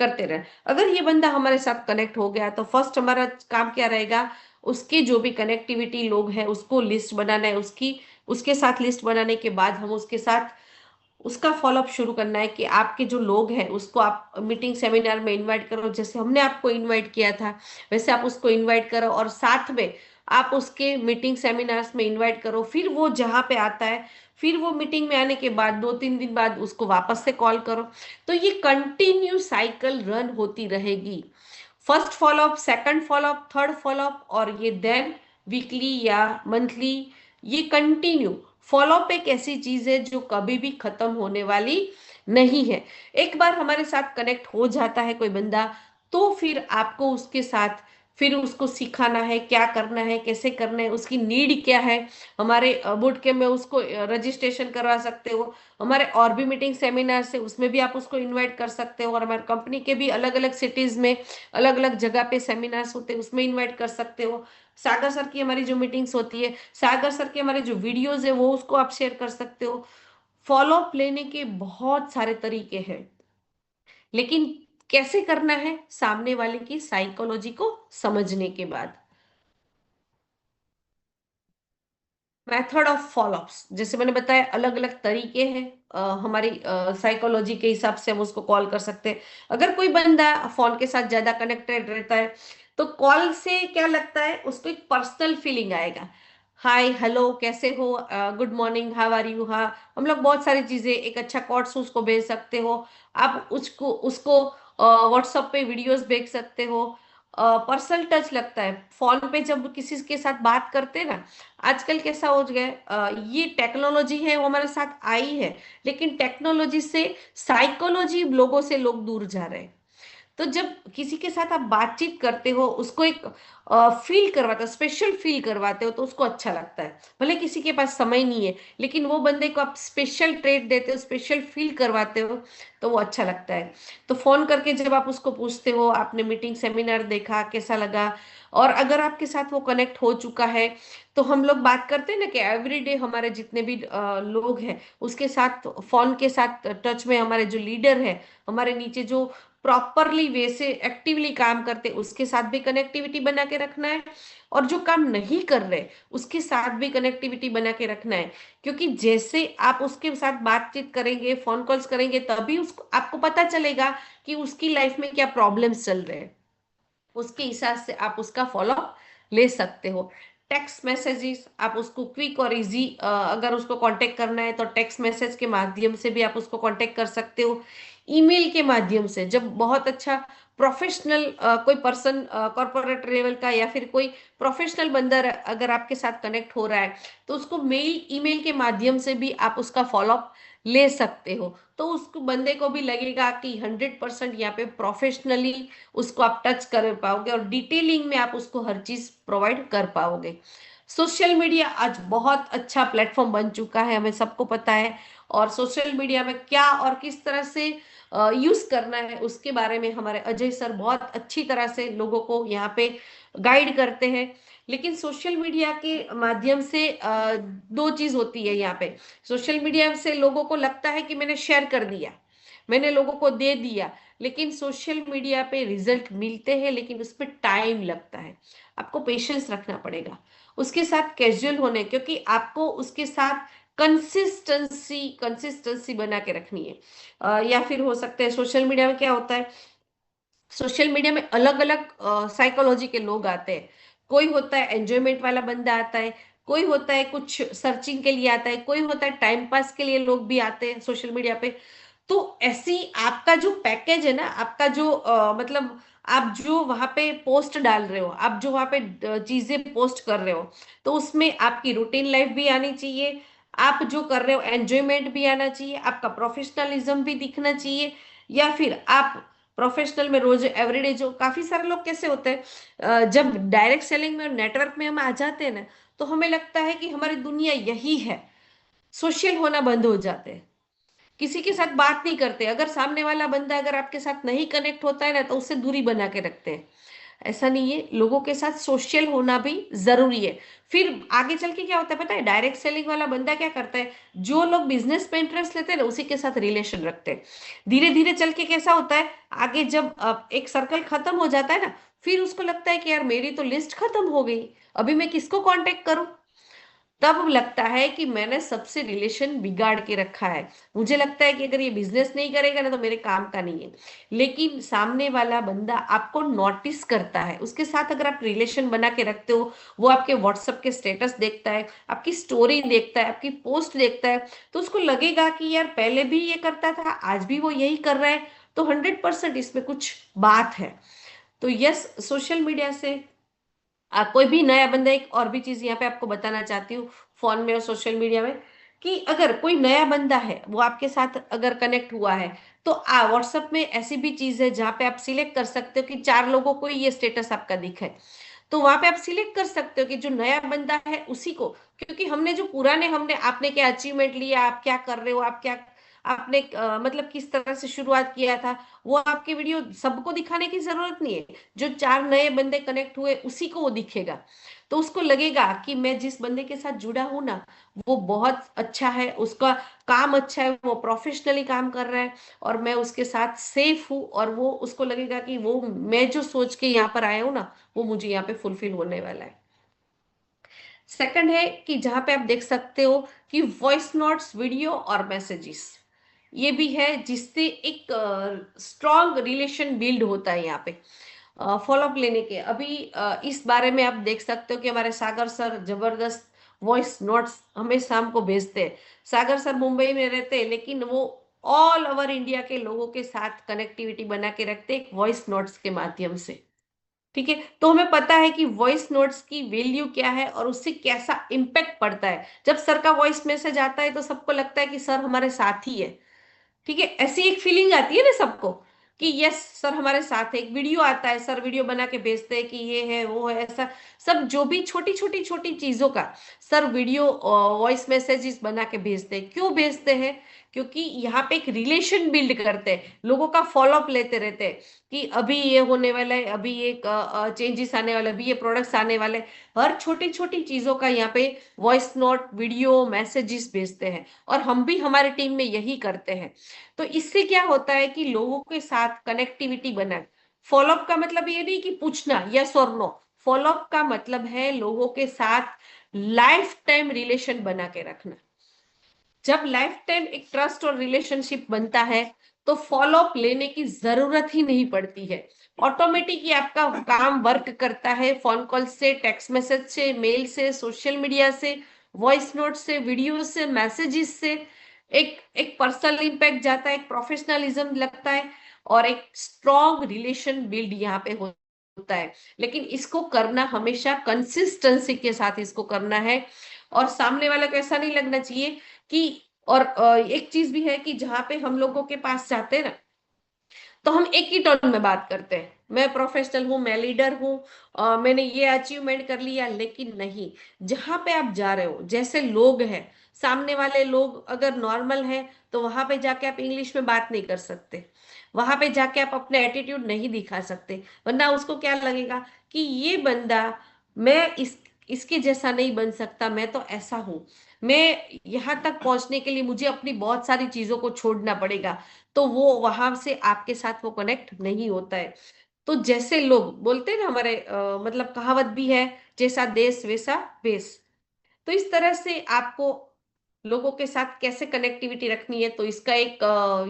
करते रहे। अगर ये बंदा हमारे साथ कनेक्ट हो गया तो फर्स्ट हमारा काम क्या रहेगा? उसके जो भी कनेक्टिविटी लोग हैं उसको लिस्ट बनाना है, उसके साथ लिस्ट बनाने के बाद हम उसके साथ उसका फॉलोअप शुरू करना है कि आपके जो लोग हैं उसको आप मीटिंग सेमिनार में इनवाइट करो, जैसे हमने आपको इनवाइट किया था वैसे आप उसको इनवाइट करो, और साथ में आप उसके मीटिंग सेमिनार्स में इनवाइट करो। फिर वो जहाँ पे आता है, फिर वो मीटिंग में आने के बाद 2-3 दिन बाद उसको वापस से कॉल करो। तो ये कंटिन्यू साइकिल रन होती रहेगी, first follow up, second follow up, third follow up, और ये देन वीकली या मंथली, ये कंटिन्यू फॉलोअप एक ऐसी चीज है जो कभी भी खत्म होने वाली नहीं है। एक बार हमारे साथ कनेक्ट हो जाता है कोई बंदा, तो फिर आपको उसके साथ फिर उसको सिखाना है क्या करना है, कैसे करना है, उसकी नीड क्या है। हमारे बूट कैंप में उसको रजिस्ट्रेशन करवा सकते हो, हमारे और भी मीटिंग सेमिनार से उसमें भी आप उसको इनवाइट कर सकते हो, और हमारे कंपनी के भी अलग अलग सिटीज में अलग अलग जगह पे सेमिनार्स होते हैं उसमें इनवाइट कर सकते हो। सागर सर की हमारी जो मीटिंग्स होती है, सागर सर के हमारे जो वीडियोस है वो उसको आप शेयर कर सकते हो। फॉलो अप लेने के बहुत सारे तरीके हैं, लेकिन कैसे करना है? सामने वाले की साइकोलॉजी को समझने के बाद। मेथड ऑफ फॉलोअप्स, जैसे मैंने बताया, अलग अलग तरीके हैं। हमारी साइकोलॉजी के हिसाब से हम उसको कॉल कर सकते हैं। अगर कोई बंदा फोन के साथ ज्यादा कनेक्टेड रहता है तो कॉल से क्या लगता है, उसको एक पर्सनल फीलिंग आएगा। हाय, हेलो, कैसे हो, good morning, how are you. हाँ, हम लोग बहुत सारी चीजें, एक अच्छा कोट्स उसको भेज सकते हो, आप उसको उसको व्हाट्सएप पे वीडियोस भेज सकते हो। पर्सनल टच लगता है फोन पे जब किसी के साथ बात करते हैं ना। आजकल कैसा हो गया है, ये टेक्नोलॉजी है वो हमारे साथ आई है, लेकिन टेक्नोलॉजी से साइकोलॉजी लोगों से लोग दूर जा रहे हैं। तो जब किसी के साथ आप बातचीत करते हो, उसको एक फील करवाते हो, स्पेशल फील करवाते हो, तो उसको अच्छा लगता है। भले किसी के पास समय नहीं है, लेकिन वो बंदे को आप स्पेशल ट्रीट देते हो, स्पेशल फील करवाते हो, तो वो अच्छा लगता है। तो फोन करके जब आप उसको पूछते हो आपने मीटिंग सेमिनार देखा कैसा लगा, और अगर आपके साथ वो कनेक्ट हो चुका है, तो हम लोग बात करते हैं ना कि एवरीडे हमारे जितने भी लोग हैं उसके साथ फोन के साथ टच में, हमारे जो लीडर है, हमारे नीचे जो प्रॉपरली वे से एक्टिवली काम करते उसके साथ भी कनेक्टिविटी बना के रखना है, और जो काम नहीं कर रहे उसके साथ भी कनेक्टिविटी बना के रखना है। क्योंकि जैसे आप उसके साथ बातचीत करेंगे, फोन कॉल्स करेंगे, तभी उसको आपको पता चलेगा कि उसकी लाइफ में क्या प्रॉब्लम्स चल रहे हैं। उसके हिसाब से आप उसका फॉलो ले सकते हो। टेक्स्ट मैसेजेस, आप उसको क्विक और इजी, अगर उसको कांटेक्ट करना है तो टेक्स्ट मैसेज के माध्यम से भी आप उसको कांटेक्ट कर सकते हो। ईमेल के माध्यम से, जब बहुत अच्छा प्रोफेशनल कोई पर्सन, कॉर्पोरेट लेवल का या फिर कोई प्रोफेशनल बंदा अगर आपके साथ कनेक्ट हो रहा है, तो उसको मेल ईमेल के माध्यम से भी आप उसका फॉलोअप ले सकते हो, तो उस बंदे को भी लगेगा कि 100% यहाँ पे प्रोफेशनली उसको आप टच कर पाओगे और डिटेलिंग में आप उसको हर चीज प्रोवाइड कर पाओगे। सोशल मीडिया आज बहुत अच्छा प्लेटफॉर्म बन चुका है, हमें सबको पता है। और सोशल मीडिया में क्या और किस तरह से यूज करना है उसके बारे में हमारे अजय सर बहुत अच्छी तरह से लोगों को यहाँ पे गाइड करते हैं। लेकिन सोशल मीडिया के माध्यम से दो चीज होती है यहाँ पे। सोशल मीडिया से लोगों को लगता है कि मैंने शेयर कर दिया, मैंने लोगों को दे दिया, लेकिन सोशल मीडिया पे रिजल्ट मिलते हैं लेकिन उसमें टाइम लगता है। आपको पेशेंस रखना पड़ेगा उसके साथ, कैजुअल होने, क्योंकि आपको उसके साथ कंसिस्टेंसी कंसिस्टेंसी बना के रखनी है। या फिर हो सकता है सोशल मीडिया में क्या होता है, सोशल मीडिया में अलग अलग साइकोलॉजी के लोग आते हैं। कोई होता है एंजॉयमेंट वाला बंदा आता है, कोई होता है कुछ सर्चिंग के लिए आता है, कोई होता है टाइम पास के लिए लोग भी आते हैं सोशल मीडिया पे। तो ऐसी आपका जो पैकेज है ना, आपका जो मतलब आप जो वहां पे पोस्ट डाल रहे हो, आप जो वहां पे चीजें पोस्ट कर रहे हो, तो उसमें आपकी रूटीन लाइफ भी आनी चाहिए, आप जो कर रहे हो एंजॉयमेंट भी आना चाहिए, आपका प्रोफेशनलिज्म भी दिखना चाहिए। या फिर आप प्रोफेशनल में रोज एवरीडे, जो काफी सारे लोग कैसे होते हैं, जब डायरेक्ट सेलिंग में नेटवर्क में हम आ जाते हैं ना, तो हमें लगता है कि हमारी दुनिया यही है, सोशल होना बंद हो जाते हैं, किसी के साथ बात नहीं करते। अगर सामने वाला बंदा अगर आपके साथ नहीं कनेक्ट होता है ना, तो उससे दूरी बना के रखते हैं। ऐसा नहीं है, लोगों के साथ सोशल होना भी जरूरी है। फिर आगे चल के क्या होता है पता है, डायरेक्ट सेलिंग वाला बंदा क्या करता है, जो लोग बिजनेस पे इंटरेस्ट लेते हैं ना उसी के साथ रिलेशन रखते हैं। धीरे धीरे चल के कैसा होता है, आगे जब एक सर्कल खत्म हो जाता है ना, फिर उसको लगता है कि यार मेरी तो लिस्ट खत्म हो गई, अभी मैं किसको कांटेक्ट करूं। तब लगता है कि मैंने सबसे रिलेशन बिगाड़ के रखा है, मुझे लगता है कि अगर ये बिजनेस नहीं करेगा ना तो मेरे काम का नहीं है। लेकिन सामने वाला बंदा आपको नोटिस करता है, उसके साथ अगर आप रिलेशन बना के रखते हो, वो आपके व्हाट्सएप के स्टेटस देखता है, आपकी स्टोरी देखता है, आपकी पोस्ट देखता है, तो उसको लगेगा कि यार पहले भी ये करता था, आज भी वो यही कर रहा है, तो 100% इसमें कुछ बात है। तो यस, सोशल मीडिया से कोई भी नया बंदा, एक और भी चीज यहाँ पे आपको बताना चाहती हूँ, फोन में और सोशल मीडिया में, कि अगर कोई नया बंदा है वो आपके साथ अगर कनेक्ट हुआ है, तो व्हाट्सएप में ऐसी भी चीज है जहाँ पे आप सिलेक्ट कर सकते हो कि 4 लोगों को ही ये स्टेटस आपका दिखे। तो वहां पे आप सिलेक्ट कर सकते हो कि जो नया बंदा है उसी को, क्योंकि हमने जो पुराने, हमने आपने क्या अचीवमेंट लिया, आप क्या कर रहे हो, आप क्या, आपने मतलब किस तरह से शुरुआत किया था, वो आपके वीडियो सबको दिखाने की जरूरत नहीं है। जो 4 नए बंदे कनेक्ट हुए उसी को वो दिखेगा, तो उसको लगेगा कि मैं जिस बंदे के साथ जुड़ा हूं ना, वो बहुत अच्छा है, उसका काम अच्छा है, वो प्रोफेशनली काम कर रहा है, और मैं उसके साथ सेफ हूँ, और वो उसको लगेगा कि वो मैं जो सोच के यहाँ पर आया हूँ ना, वो मुझे यहाँ पे फुलफिल होने वाला है। सेकंड है कि जहां पे आप देख सकते हो कि वॉइस नोट्स, वीडियो और मैसेजेस, ये भी है जिससे एक स्ट्रॉन्ग रिलेशन बिल्ड होता है यहाँ पे। फॉलोअप लेने के अभी इस बारे में आप देख सकते हो कि हमारे सागर सर जबरदस्त वॉइस नोट्स हमें शाम को भेजते हैं। सागर सर मुंबई में रहते हैं, लेकिन वो ऑल ओवर इंडिया के लोगों के साथ कनेक्टिविटी बना के रखते हैं वॉइस नोट्स के माध्यम से। ठीक है, तो हमें पता है कि वॉइस नोट्स की वैल्यू क्या है और उससे कैसा इम्पैक्ट पड़ता है। जब सर का वॉइस मैसेज आता है तो सबको लगता है कि सर हमारे साथ ही है। ठीक है, ऐसी एक फीलिंग आती है ना सबको कि यस सर हमारे साथ है। एक वीडियो आता है, सर वीडियो बना के भेजते हैं कि ये है वो है, ऐसा सब जो भी छोटी छोटी छोटी चीजों का सर वीडियो वॉइस मैसेजेस बना के भेजते हैं। क्यों भेजते हैं, क्योंकि यहाँ पे एक रिलेशन बिल्ड करते हैं, लोगों का फॉलोअप लेते रहते हैं कि अभी ये होने वाला है, अभी ये चेंजेस आने वाले, अभी ये प्रोडक्ट्स आने वाले। हर छोटी छोटी चीजों का यहाँ पे वॉइस नोट, वीडियो, मैसेजेस भेजते हैं, और हम भी हमारे टीम में यही करते हैं। तो इससे क्या होता है कि लोगों के साथ कनेक्टिविटी बना। फॉलोअप का मतलब ये नहीं कि पूछना यस और नो, फॉलोअप का मतलब है लोगों के साथ लाइफ टाइम रिलेशन बना के रखना। जब लाइफ टाइम एक ट्रस्ट और रिलेशनशिप बनता है, तो फॉलोअप लेने की जरूरत ही नहीं पड़ती है। ऑटोमेटिक ही आपका काम वर्क करता है, फोन कॉल से, टेक्स्ट मैसेज से, मेल से, सोशल मीडिया से, वॉइस नोट से, वीडियो से, मैसेजेस से। एक एक पर्सनल इम्पैक्ट जाता है, एक प्रोफेशनलिज्म लगता है, और एक स्ट्रॉन्ग रिलेशन बिल्ड यहाँ पे होता है। लेकिन इसको करना हमेशा कंसिस्टेंसी के साथ इसको करना है। और सामने वाले को ऐसा नहीं लगना चाहिए कि और एक चीज भी है कि जहाँ पे हम लोगों के पास जाते हैं ना, तो हम एक ही टोन में बात करते हैं, मैं प्रोफेशनल हूँ, मैं लीडर हूँ, मैंने ये अचीवमेंट कर लिया। लेकिन नहीं, जहां पे आप जा रहे हो, जैसे लोग हैं, सामने वाले लोग अगर नॉर्मल हैं, तो वहां पे जाके आप इंग्लिश में बात नहीं कर सकते, वहां पे जाके आप अपने एटीट्यूड नहीं दिखा सकते, वरना उसको क्या लगेगा कि ये बंदा, मैं इसके जैसा नहीं बन सकता, मैं तो ऐसा हूं, मैं यहाँ तक पहुंचने के लिए मुझे अपनी बहुत सारी चीजों को छोड़ना पड़ेगा। तो वो वहां से आपके साथ वो कनेक्ट नहीं होता है। तो जैसे लोग बोलते हैं ना, हमारे मतलब कहावत भी है, जैसा देश वैसा भेष। तो इस तरह से आपको लोगों के साथ कैसे कनेक्टिविटी रखनी है, तो इसका एक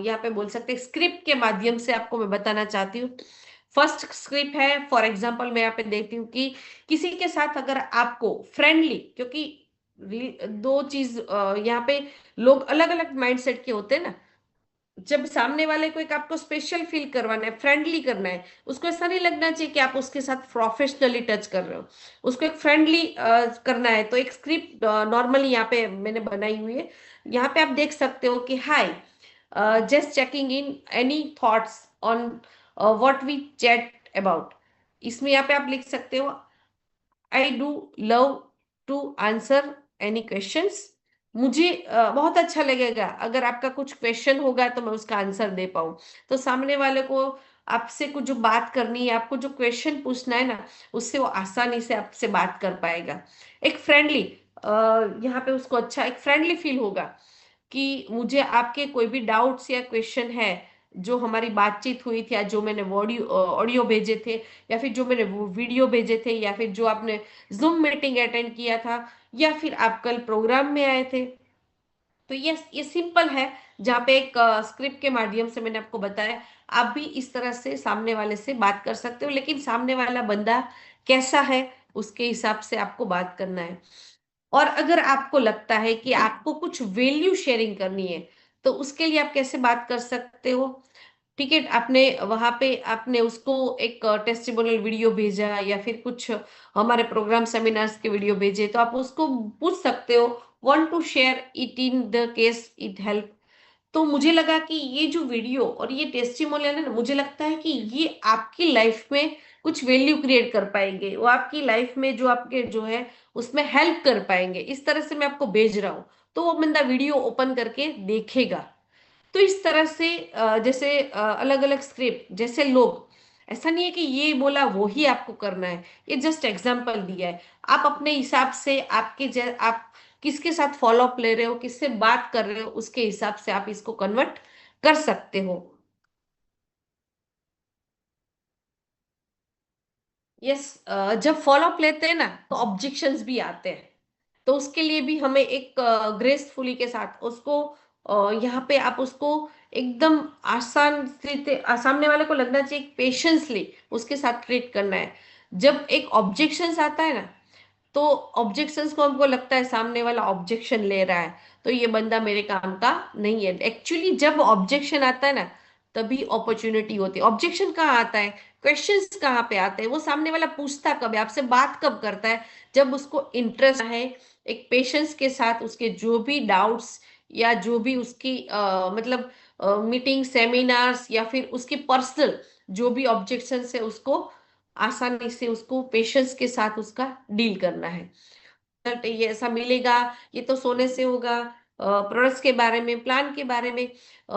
यहाँ पे बोल सकते हैं स्क्रिप्ट के माध्यम से आपको मैं बताना चाहती हूँ। फर्स्ट स्क्रिप्ट है, फॉर एग्जांपल मैं यहाँ पे देखती हूँ कि किसी के साथ अगर आपको फ्रेंडली, क्योंकि दो चीज यहाँ पे लोग अलग अलग माइंडसेट के होते हैं ना। जब सामने वाले को एक आपको स्पेशल फील करवाना है, फ्रेंडली करना है, उसको ऐसा नहीं लगना चाहिए कि आप उसके साथ प्रोफेशनली टच कर रहे हो, उसको एक फ्रेंडली करना है। तो एक स्क्रिप्ट नॉर्मली यहाँ पे मैंने बनाई हुई है। यहाँ पे आप देख सकते हो कि hi, just checking in any thoughts on what we chat about. इसमें यहाँ पे आप लिख सकते हो, I do love to answer any questions. मुझे बहुत अच्छा लगेगा अगर आपका कुछ क्वेश्चन होगा तो मैं उसका आंसर दे पाऊँ। तो सामने वाले को आपसे कुछ जो बात करनी है, आपको जो क्वेश्चन पूछना है ना, उससे वो आसानी से आपसे बात कर पाएगा। एक फ्रेंडली, यहाँ पे उसको अच्छा एक फ्रेंडली फील होगा कि मुझे आपके कोई भी डाउट्स या क्वेश्चन है, जो हमारी बातचीत हुई थी, या जो मैंने ऑडियो ऑडियो भेजे थे, या फिर जो मैंने वो वीडियो भेजे थे, या फिर जो आपने जूम मीटिंग अटेंड किया था, या फिर आप कल प्रोग्राम में आए थे। तो ये सिंपल है, जहाँ पे एक स्क्रिप्ट के माध्यम से मैंने आपको बताया। आप भी इस तरह से सामने वाले से बात कर सकते हो, लेकिन सामने वाला बंदा कैसा है उसके हिसाब से आपको बात करना है। और अगर आपको लगता है कि आपको कुछ वैल्यू शेयरिंग करनी है, तो उसके लिए आप कैसे बात कर सकते हो। ठीक है, आपने वहां पे आपने उसको एक टेस्टिमोनियल वीडियो भेजा, या फिर कुछ हमारे प्रोग्राम सेमिनार्स के वीडियो भेजे, तो आप उसको पूछ सकते हो, want to share it in the case it help. तो मुझे लगा कि ये जो वीडियो और ये टेस्टिमोनियल है ना, मुझे लगता है कि ये आपकी लाइफ में कुछ वैल्यू क्रिएट कर पाएंगे, वो आपकी लाइफ में जो आपके जो है उसमें हेल्प कर पाएंगे, इस तरह से मैं आपको भेज रहा हूँ। तो वो बंदा वीडियो ओपन करके देखेगा। तो इस तरह से जैसे अलग अलग स्क्रिप्ट, जैसे लोग, ऐसा नहीं है कि ये बोला वो ही आपको करना है, ये जस्ट एग्जांपल दिया है। आप अपने हिसाब से आप किसके साथ फॉलो अप ले रहे हो, किससे बात कर रहे हो, उसके हिसाब से आप इसको कन्वर्ट कर सकते हो। यस, जब फॉलो अप लेते हैं ना, तो ऑब्जेक्शंस भी आते हैं। तो उसके लिए भी हमें एक ग्रेसफुली के साथ उसको यहाँ पे आप उसको एकदम आसान से, सामने वाले को लगना चाहिए पेशेंसली उसके साथ ट्रीट करना है। जब एक ऑब्जेक्शंस आता है ना, तो ऑब्जेक्शंस को हमको लगता है सामने वाला ऑब्जेक्शन ले रहा है, तो ये बंदा मेरे काम का नहीं है। एक्चुअली जब ऑब्जेक्शन आता है ना, तभी अपॉर्चुनिटी होती है। ऑब्जेक्शन कहाँ आता है, क्वेश्चंस कहाँ पे आते हैं, वो सामने वाला पूछता कब है, आपसे बात कब करता है, जब उसको इंटरेस्ट है। एक पेशेंस के साथ उसके जो भी डाउट्स, या जो भी उसकी मतलब मीटिंग सेमिनार्स, या फिर उसकी पर्सनल जो भी ऑब्जेक्शन है, उसको आसानी से उसको पेशेंस के साथ उसका डील करना है। रिजल्ट ये ऐसा मिलेगा, ये तो सोने से होगा, प्रोडक्ट्स के बारे में, प्लान के बारे में,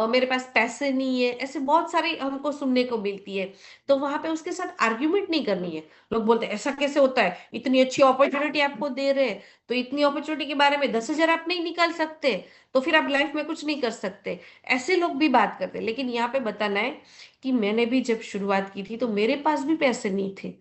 मेरे पास पैसे नहीं है, ऐसे बहुत सारी हमको सुनने को मिलती है। तो वहां पे उसके साथ आर्ग्यूमेंट नहीं करनी है। लोग बोलते हैं ऐसा कैसे होता है, इतनी अच्छी अपॉर्चुनिटी आपको दे रहे हैं, तो इतनी अपॉर्चुनिटी के बारे में 10,000 आप नहीं निकाल सकते, तो फिर आप लाइफ में कुछ नहीं कर सकते। ऐसे लोग भी बात करते हैं। लेकिन यहाँ पे बताना है कि मैंने भी जब शुरुआत की थी, तो मेरे पास भी पैसे नहीं थे।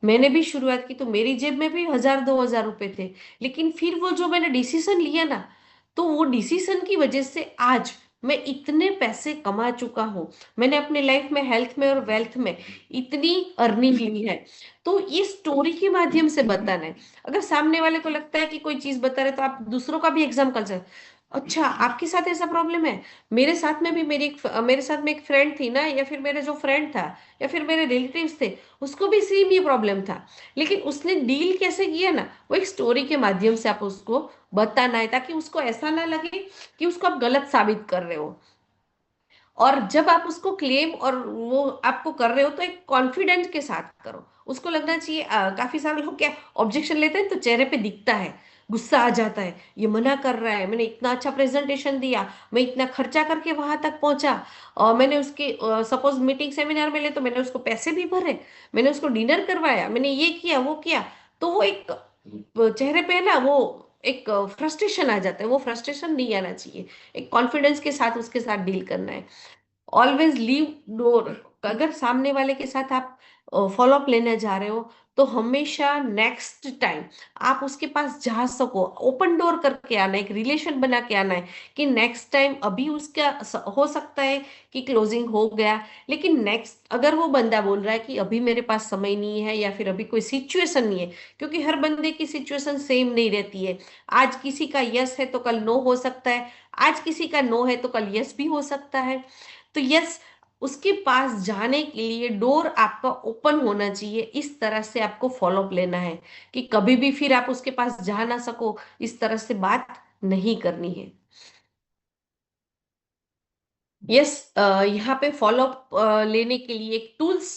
मैंने भी शुरुआत की तो मेरी जेब में भी 1,000 2,000 रुपए थे। लेकिन फिर वो जो मैंने डिसीजन लिया ना, तो वो डिसीजन की वजह से आज मैं इतने पैसे कमा चुका हूँ। मैंने अपने लाइफ में, हेल्थ में और वेल्थ में इतनी अर्निंग ली है। तो ये स्टोरी के माध्यम से बताना है। अगर सामने वाले को लगता है कि कोई चीज बता रहे, तो आप दूसरों का भी एग्जाम्पल से, अच्छा, आपके साथ ऐसा प्रॉब्लम है। मेरे साथ में भी मेरे साथ में एक फ्रेंड थी ना, या फिर मेरा जो फ्रेंड था, या फिर मेरे रिलेटिव्स थे, उसको भी सेम ये प्रॉब्लम था। लेकिन उसने डील कैसे किया ना, वो एक स्टोरी के माध्यम से आप उसको बताना है, ताकि उसको ऐसा ना लगे कि उसको आप गलत साबित कर रहे हो। और जब आप उसको क्लेम और वो आपको कर रहे हो, तो एक कॉन्फिडेंस के साथ करो। उसको लगना चाहिए, काफी सारे लोग क्या ऑब्जेक्शन लेते हैं तो चेहरे पे दिखता है, गुस्सा आ जाता है, ये मना कर रहा है, मैंने इतना अच्छा प्रेजेंटेशन दिया, मैं इतना खर्चा करके वहां तक पहुंचा, और मैंने उसके सपोज मीटिंग सेमिनार में ले तो मैंने उसको पैसे भी भरे, मैंने उसको डिनर करवाया, मैंने ये किया वो किया। तो वो एक चेहरे पे ना वो एक फ्रस्ट्रेशन आ जाता है, वो फ्रस्ट्रेशन नहीं आना चाहिए। एक कॉन्फिडेंस के साथ उसके साथ डील करना है। Always leave door. अगर सामने वाले के साथ आप फॉलो अप लेने जा रहे हो, तो हमेशा नेक्स्ट टाइम आप उसके पास जा सको, ओपन डोर करके आना, एक रिलेशन बना के आना है कि नेक्स्ट टाइम, अभी उसका हो सकता है कि क्लोजिंग हो गया, लेकिन नेक्स्ट अगर वो बंदा बोल रहा है कि अभी मेरे पास समय नहीं है, या फिर अभी कोई सिचुएशन नहीं है, क्योंकि हर बंदे की सिचुएशन सेम नहीं रहती है। आज किसी का यस है तो कल नो हो सकता है, आज किसी का नो है तो कल यस भी हो सकता है। तो यस, उसके पास जाने के लिए डोर आपका ओपन होना चाहिए। इस तरह से आपको फॉलोअप लेना है कि कभी भी फिर आप उसके पास जा ना सको, इस तरह से बात नहीं करनी है। यस, यहाँ पे फॉलोअप लेने के लिए एक टूल्स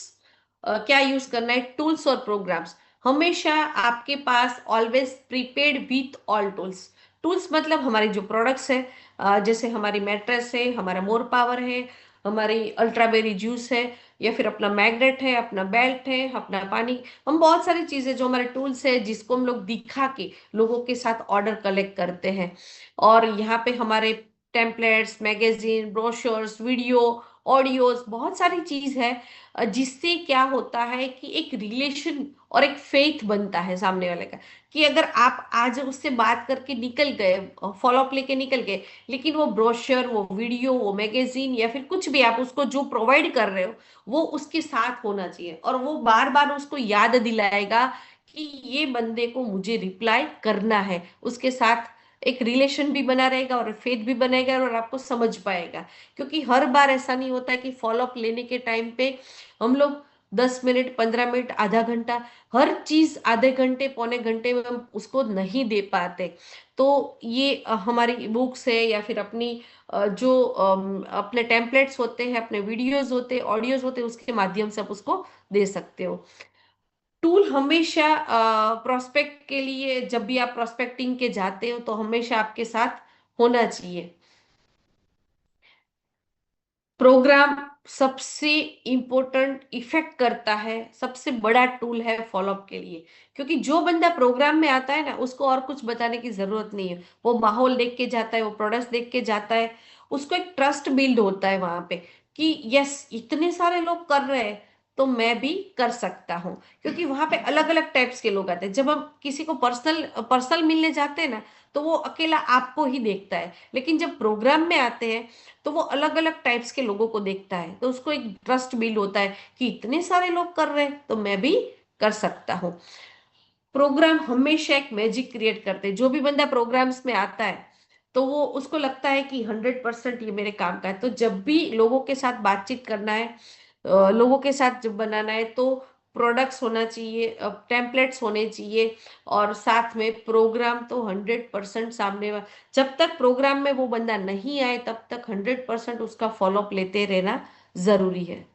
क्या यूज करना है, टूल्स और प्रोग्राम्स। हमेशा आपके पास always prepaid with all tools. Tools मतलब हमारी जो प्रोडक्ट्स है, जैसे हमारी मैट्रेस है, हमारा मोर पावर है, हमारी अल्ट्राबेरी जूस है, या फिर अपना मैग्नेट है, अपना बेल्ट है, अपना पानी। हम बहुत सारी चीजें जो हमारे टूल्स है, जिसको हम लोग दिखा के लोगों के साथ ऑर्डर कलेक्ट करते हैं। और यहाँ पे हमारे templates, magazine, brochures, video, audios, बहुत सारी चीज है, जिससे क्या होता है कि एक रिलेशन और एक फेथ बनता है सामने वाले का। कि अगर आप आज उससे बात करके निकल गए, फॉलोअप लेके निकल गए, लेकिन वो ब्रोशर, वो वीडियो, वो मैगजीन, या फिर कुछ भी आप उसको जो प्रोवाइड कर रहे हो, वो उसके साथ होना चाहिए, और वो बार बार उसको याद दिलाएगा कि ये बंदे को मुझे रिप्लाई करना है। उसके साथ एक रिलेशन भी बना रहेगा और फेथ भी बनेगा, और आपको समझ पाएगा। क्योंकि हर बार ऐसा नहीं होता है कि फॉलोअप लेने के टाइम पे हम लोग 10 मिनट, 15 मिनट, आधा घंटा, हर चीज आधे घंटे, पौने घंटे में हम उसको नहीं दे पाते। तो ये हमारी बुक्स है, या फिर अपनी जो अपने टेम्पलेट्स होते हैं, अपने वीडियोज होते हैं, ऑडियोज होते हैं, उसके माध्यम से आप उसको दे सकते हो। टूल हमेशा प्रोस्पेक्ट के लिए, जब भी आप प्रोस्पेक्टिंग के जाते हो, तो हमेशा आपके साथ होना चाहिए। प्रोग्राम सबसे इंपॉर्टेंट इफेक्ट करता है, सबसे बड़ा टूल है फॉलोअप के लिए। क्योंकि जो बंदा प्रोग्राम में आता है ना, उसको और कुछ बताने की जरूरत नहीं है। वो माहौल देख के जाता है, वो प्रोडक्ट्स देख के जाता है, उसको एक ट्रस्ट बिल्ड होता है वहां पे कि यस, इतने सारे लोग कर रहे हैं तो मैं भी कर सकता हूँ। क्योंकि वहां पे अलग अलग टाइप्स के लोग आते हैं। जब हम किसी को पर्सनल पर्सनल मिलने जाते हैं ना, तो वो अकेला आपको ही देखता है, लेकिन जब प्रोग्राम में आते हैं तो वो अलग अलग टाइप्स के लोगों को देखता है, तो उसको एक ट्रस्ट बिल्ड होता है कि इतने सारे लोग कर रहे हैं तो मैं भी कर सकता हूँ। प्रोग्राम हमेशा एक मैजिक क्रिएट करते हैं। जो भी बंदा प्रोग्राम्स में आता है, तो वो उसको लगता है कि 100% ये मेरे काम का है। तो जब भी लोगों के साथ बातचीत करना है, लोगों के साथ जब बनाना है, तो प्रोडक्ट्स होना चाहिए, टेम्पलेट्स होने चाहिए, और साथ में प्रोग्राम तो 100% सामने जब तक प्रोग्राम में वो बंदा नहीं आए, तब तक 100% उसका फॉलोअप लेते रहना जरूरी है।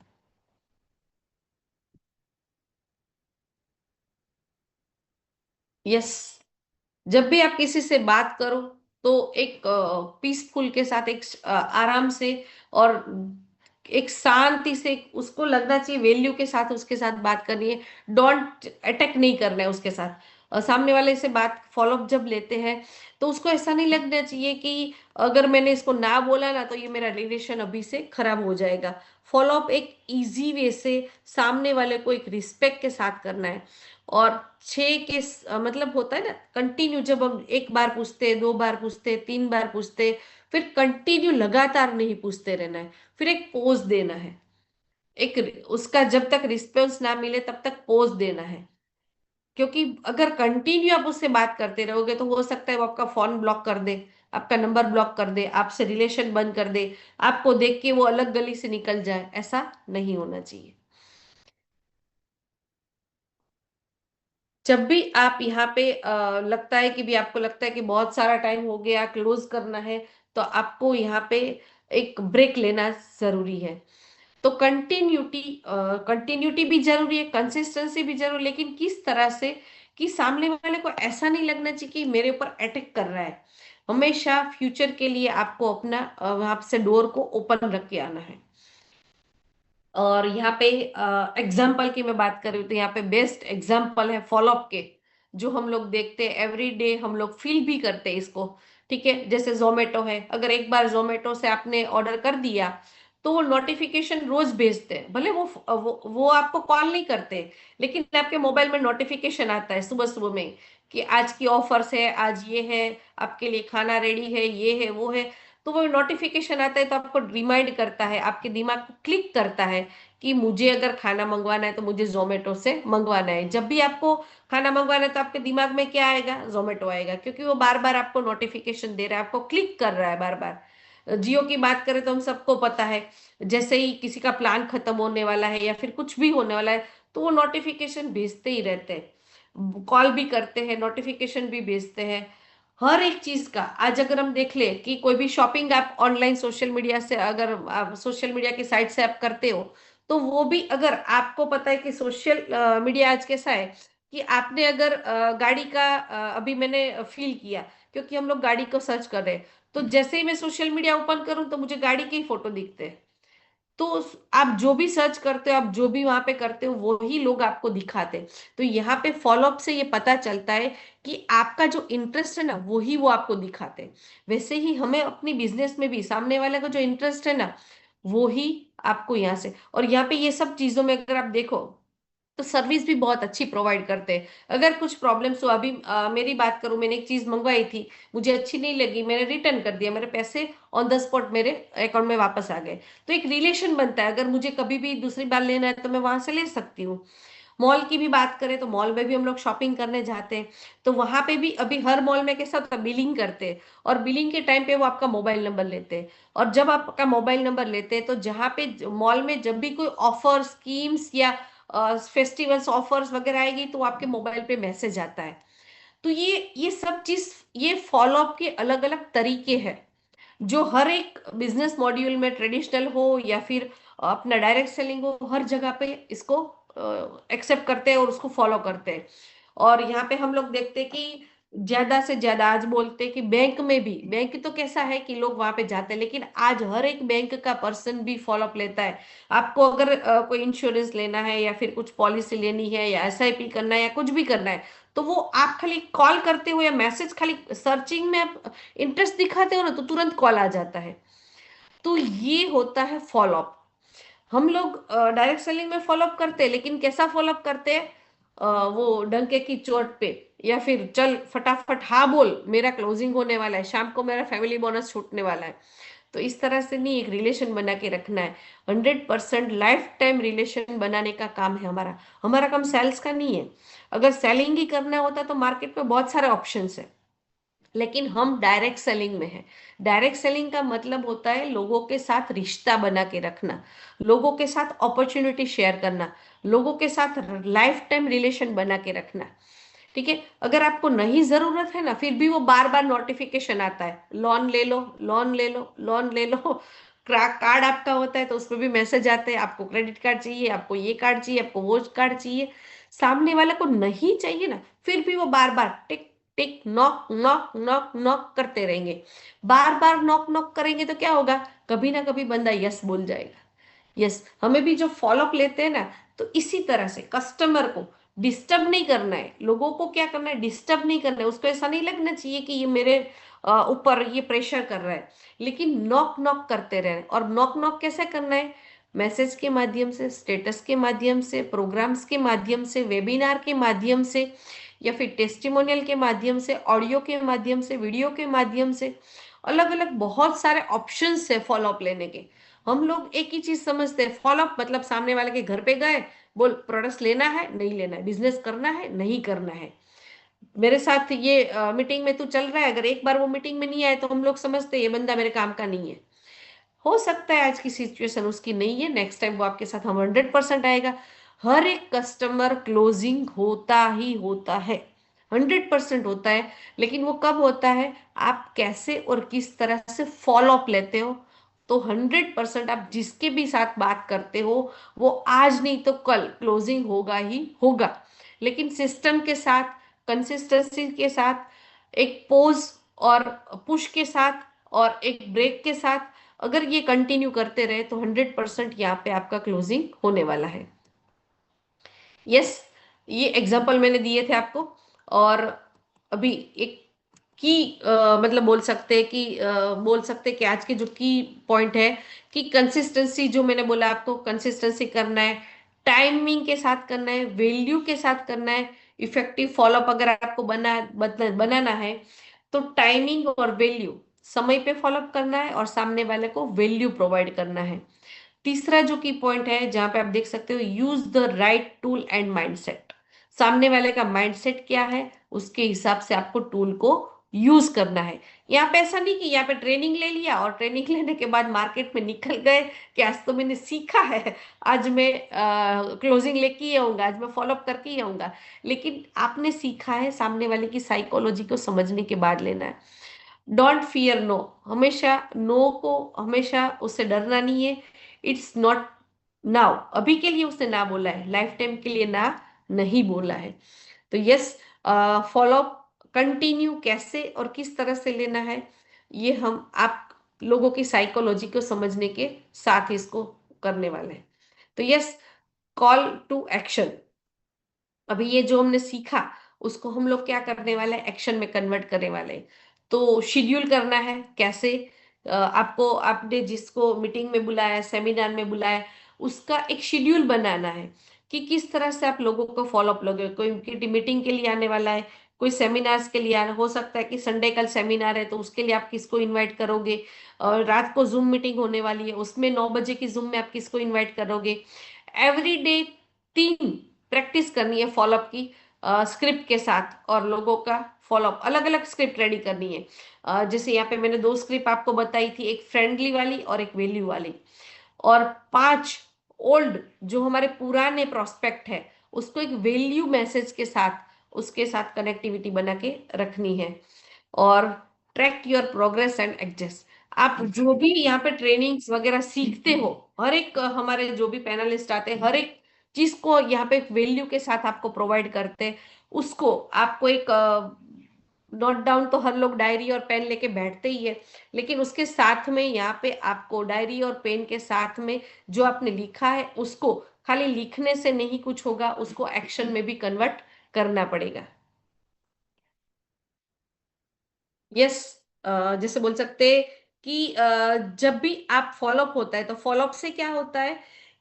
यस, जब भी आप किसी से बात करो, तो एक पीसफुल के साथ, एक आराम से, और एक शांति से, उसको लगना चाहिए वैल्यू के साथ उसके साथ बात करनी है। डोंट अटैक नहीं करना है उसके साथ। सामने वाले से बात फॉलोअप जब लेते हैं, तो उसको ऐसा नहीं लगना चाहिए कि अगर मैंने इसको ना बोला ना, तो ये मेरा रिलेशन अभी से खराब हो जाएगा। फॉलोअप एक इजी वे से सामने वाले को एक रिस्पेक्ट के साथ करना है। और मतलब होता है ना कंटिन्यू, जब हम एक बार पूछते, दो बार पूछते, तीन बार पूछते, फिर कंटिन्यू लगातार नहीं पूछते रहना है। फिर एक पोज देना है। उसका जब तक रिस्पॉन्स ना मिले तब तक पोज देना है। क्योंकि अगर कंटिन्यू आप उससे बात करते रहोगे तो हो सकता है वो आपका फोन ब्लॉक कर दे, आपका नंबर ब्लॉक कर दे, आपसे रिलेशन बंद कर दे, आपको देख के वो अलग गली से निकल जाए। ऐसा नहीं होना चाहिए। जब भी आप यहाँ पे लगता है कि भी आपको लगता है कि बहुत सारा टाइम हो गया, क्लोज करना है, तो आपको यहाँ पे एक ब्रेक लेना जरूरी है। तो कंटिन्यूटी भी जरूरी है, कंसिस्टेंसी भी जरूरी, लेकिन किस तरह से कि सामने वाले को ऐसा नहीं लगना चाहिए कि मेरे ऊपर अटैक कर रहा है। हमेशा फ्यूचर के लिए आपको अपना वहां से डोर को ओपन रख के आना है। और यहाँ पे एग्जाम्पल की मैं बात कर रही हूँ तो यहाँ पे बेस्ट एग्जाम्पल है फॉलोअप के, जो हम लोग देखते हैं एवरी डे, हम लोग फील भी करते हैं इसको। ठीक है, जैसे जोमेटो है, अगर एक बार जोमेटो से आपने ऑर्डर कर दिया तो वो नोटिफिकेशन रोज भेजते हैं, भले वो आपको कॉल नहीं करते, लेकिन आपके मोबाइल में नोटिफिकेशन आता है सुबह सुबह में कि आज की ऑफर्स है, आज ये है, आपके लिए खाना रेडी है, ये है वो है। तो वो नोटिफिकेशन आता है तो आपको रिमाइंड करता है, आपके दिमाग को क्लिक करता है कि मुझे अगर खाना मंगवाना है तो मुझे जोमेटो से मंगवाना है। जब भी आपको खाना मंगवाना है तो आपके दिमाग में क्या आएगा? जोमेटो आएगा, क्योंकि वो बार बार आपको नोटिफिकेशन दे रहा है, आपको क्लिक कर रहा है बार बार। जियो की बात करें तो हम सबको पता है, जैसे ही किसी का प्लान खत्म होने वाला है या फिर कुछ भी होने वाला है तो वो नोटिफिकेशन भेजते ही रहते हैं, कॉल भी करते हैं, नोटिफिकेशन भी भेजते हैं। हर एक चीज का आज अगर हम देख ले कि कोई भी शॉपिंग आप ऑनलाइन सोशल मीडिया से, अगर आप सोशल मीडिया की साइट से आप करते हो, तो वो भी अगर आपको पता है कि सोशल मीडिया आज कैसा है कि आपने अगर गाड़ी का अभी मैंने फील किया, क्योंकि हम लोग गाड़ी को सर्च कर रहे हैं, तो जैसे ही मैं सोशल मीडिया ओपन करूं तो मुझे गाड़ी के ही फोटो दिखते हैं। तो आप जो भी सर्च करते हो, आप जो भी वहां पे करते हो, वो ही लोग आपको दिखाते हैं। तो यहाँ पे फॉलोअप से ये पता चलता है कि आपका जो इंटरेस्ट है ना, वो ही वो आपको दिखाते हैं। वैसे ही हमें अपनी बिजनेस में भी सामने वाले का जो इंटरेस्ट है ना, वो ही आपको यहाँ से, और यहाँ पे ये सब चीजों में अगर आप देखो तो सर्विस भी बहुत अच्छी प्रोवाइड करते हैं। अगर कुछ प्रॉब्लम्स हो, अभी मेरी बात करूं, मैंने एक चीज मंगवाई थी, मुझे अच्छी नहीं लगी, मैंने रिटर्न कर दिया, मेरे पैसे ऑन द स्पॉट मेरे अकाउंट में वापस आ गए। तो एक रिलेशन बनता है, अगर मुझे कभी भी दूसरी बार लेना है तो मैं वहां से ले सकती हूँ। मॉल की भी बात करें तो मॉल में भी हम लोग शॉपिंग करने जाते हैं, तो वहां पे भी अभी हर मॉल में कैसा होता है, बिलिंग करते हैं, और बिलिंग के टाइम पे वो आपका मोबाइल नंबर लेते हैं। और जब आपका मोबाइल नंबर लेते हैं तो जहाँ पे मॉल में जब भी कोई ऑफर स्कीम्स या फेस्टिवल्स ऑफर्स वगैरह आएगी तो आपके मोबाइल पे मैसेज आता है। तो ये सब चीज, ये फॉलोअप के अलग अलग तरीके हैं, जो हर एक बिजनेस मॉड्यूल में, ट्रेडिशनल हो या फिर अपना डायरेक्ट सेलिंग हो, हर जगह पे इसको एक्सेप्ट करते हैं और उसको फॉलो करते हैं। और यहाँ पे हम लोग देखते हैं कि ज्यादा से ज्यादा आज बोलते हैं कि बैंक में भी, बैंक तो कैसा है कि लोग वहां पे जाते हैं, लेकिन आज हर एक बैंक का पर्सन भी फॉलोअप लेता है। आपको अगर कोई इंश्योरेंस लेना है या फिर कुछ पॉलिसी लेनी है या एसआईपी करना है या कुछ भी करना है, तो वो आप खाली कॉल करते हो या मैसेज, खाली सर्चिंग में आप इंटरेस्ट दिखाते हो ना, तो तुरंत कॉल आ जाता है। तो ये होता है फॉलोअप। हम लोग डायरेक्ट सेलिंग में फॉलोअप करते हैं, लेकिन कैसा फॉलोअप करते हैं? वो डंके की चोट पे, या फिर चल फटाफट हाँ बोल, मेरा क्लोजिंग होने वाला है, शाम को मेरा फैमिली बोनस छूटने वाला है। तो इस तरह से नहीं, एक रिलेशन बना के रखना है। 100% लाइफ टाइम रिलेशन बनाने का काम है हमारा। हमारा काम सेल्स का नहीं है। अगर सेलिंग ही करना होता तो मार्केट में बहुत सारे ऑप्शन है, लेकिन हम डायरेक्ट सेलिंग में है। डायरेक्ट सेलिंग का मतलब होता है लोगों के साथ रिश्ता बना के रखना, लोगों के साथ अपॉर्चुनिटी शेयर करना, लोगों के साथ लाइफ टाइम रिलेशन बना के रखना। ठीक है, अगर आपको नहीं जरूरत है ना, फिर भी वो बार बार नोटिफिकेशन आता है, लोन ले लो, लोन ले लो, लोन ले लो। कार्ड आपका होता है तो उसमें भी मैसेज आते हैं, आपको क्रेडिट कार्ड चाहिए, आपको ये कार्ड चाहिए, आपको वो कार्ड चाहिए। सामने वाले को नहीं चाहिए ना, फिर भी वो बार बार टिक टिक, नॉक नॉक नॉक नॉक करते रहेंगे। बार बार नॉक नॉक करेंगे तो क्या होगा? कभी ना कभी बंदा यस बोल जाएगा। यस, हमें भी जो फॉलोअप लेते हैं ना, तो इसी तरह से कस्टमर को डिस्टर्ब नहीं करना है। लोगों को क्या करना है? डिस्टर्ब नहीं करना है। उसको ऐसा नहीं लगना चाहिए कि ये मेरे ऊपर ये प्रेशर कर रहा है, लेकिन नॉक नॉक करते रहना। और नॉक नॉक कैसे करना है? मैसेज के माध्यम से, स्टेटस के माध्यम से, प्रोग्राम्स के माध्यम से, वेबिनार के माध्यम से, या फिर टेस्टिमोनियल के माध्यम से, ऑडियो के माध्यम से, वीडियो के माध्यम से। अलग अलग बहुत सारे ऑप्शंस है फॉलोअप लेने के। हम लोग एक ही चीज समझते हैं, फॉलोअप मतलब सामने वाले के घर पे गए, बोल प्रोडक्ट्स लेना है नहीं लेना है, बिजनेस करना है नहीं करना है। मेरे साथ ये मीटिंग में तू चल रहा है, अगर एक बार वो मीटिंग में नहीं आए तो हम लोग समझते हैं ये बंदा मेरे काम का नहीं है। हो सकता है आज की सिचुएशन उसकी नहीं है, नेक्स्ट टाइम वो आपके साथ हम 100% आएगा। हर एक कस्टमर क्लोजिंग होता ही होता है, 100% होता है। लेकिन वो कब होता है, आप कैसे और किस तरह से फॉलो अप लेते हो। तो 100% आप जिसके भी साथ बात करते हो वो आज नहीं तो कल क्लोजिंग होगा ही होगा। लेकिन सिस्टम के साथ, कंसिस्टेंसी के साथ, एक पोज और पुश के साथ और एक ब्रेक के साथ अगर ये कंटिन्यू करते रहे तो 100% यहाँ पे आपका क्लोजिंग होने वाला है। यस, ये एग्जांपल मैंने दिए थे आपको। और अभी एक की मतलब बोल सकते हैं कि आज के जो की पॉइंट है कि कंसिस्टेंसी, जो मैंने बोला आपको कंसिस्टेंसी करना है, टाइमिंग के साथ करना है, वैल्यू के साथ करना है। इफेक्टिव फॉलोअप अगर आपको बनाना है तो टाइमिंग और वैल्यू, समय पे फॉलोअप करना है और सामने वाले को वैल्यू प्रोवाइड करना है। तीसरा जो की पॉइंट है जहां पे आप देख सकते हो, use the right tool and mindset. सामने वाले का माइंडसेट क्या है उसके हिसाब से आपको टूल को यूज करना है। यहाँ पे ऐसा नहीं कि यहाँ पे ट्रेनिंग ले लिया और ट्रेनिंग लेने के बाद मार्केट में निकल गए कि आज तो मैंने सीखा है, आज मैं क्लोजिंग लेके ही आऊंगा, आज मैं फॉलोअप करके ही आऊंगा। लेकिन आपने सीखा है सामने वाले की साइकोलॉजी को समझने के बाद लेना है। डोंट फियर नो, हमेशा नो को, हमेशा उससे डरना नहीं है। इट्स नॉट नाउ, अभी के लिए उसने ना बोला है, लाइफ टाइम के लिए ना नहीं बोला है। तो यस, फॉलो कंटिन्यू कैसे और किस तरह से लेना है, ये हम आप लोगों की साइकोलॉजी को समझने के साथ ही इसको करने वाले हैं। तो यस, कॉल टू एक्शन। अभी ये जो हमने सीखा उसको हम लोग क्या करने वाले हैं, एक्शन में कन्वर्ट करने वाले हैं। तो शेड्यूल करना है कैसे, आपको आपने जिसको मीटिंग में बुलाया, सेमिनार में बुलाया, उसका एक शेड्यूल बनाना है कि किस तरह से आप लोगों को फॉलो अप लोगे। कोई किसी मीटिंग के लिए आने वाला है, कोई सेमिनार्स के लिए आना, हो सकता है कि संडे कल सेमिनार है तो उसके लिए आप किसको इनवाइट करोगे। और रात को जूम मीटिंग होने वाली है, उसमें 9 बजे की जूम में आप किसको इन्वाइट करोगे। एवरी डे 3 प्रैक्टिस करनी है फॉलोअप की, स्क्रिप्ट के साथ, और लोगों का फॉलोअप अलग अलग स्क्रिप्ट रेडी करनी है। जैसे यहाँ पे मैंने 2 स्क्रिप्ट आपको बताई थी, एक फ्रेंडली वाली और एक वैल्यू वाली। और 5 ओल्ड जो हमारे पुराने प्रोस्पेक्ट है उसको एक वैल्यू मैसेज के साथ, उसके साथ कनेक्टिविटी बना के रखनी है। और track your progress and adjust. आप जो भी यहाँ पे ट्रेनिंग्स वगैरह सीखते हो, हर एक हमारे जो भी पैनलिस्ट आते हैं, हर एक चीज को यहाँ पे एक वैल्यू के साथ आपको प्रोवाइड करते हैं। उसको आपको एक नोट डाउन, तो हर लोग डायरी और पेन लेके बैठते ही है, लेकिन उसके साथ में यहाँ पे आपको डायरी और पेन के साथ में जो आपने लिखा है उसको खाली लिखने से नहीं कुछ होगा, उसको एक्शन में भी कन्वर्ट करना पड़ेगा। यस, जैसे बोल सकते हैं कि जब भी आप फॉलोअप होता है तो फॉलोअप से क्या होता है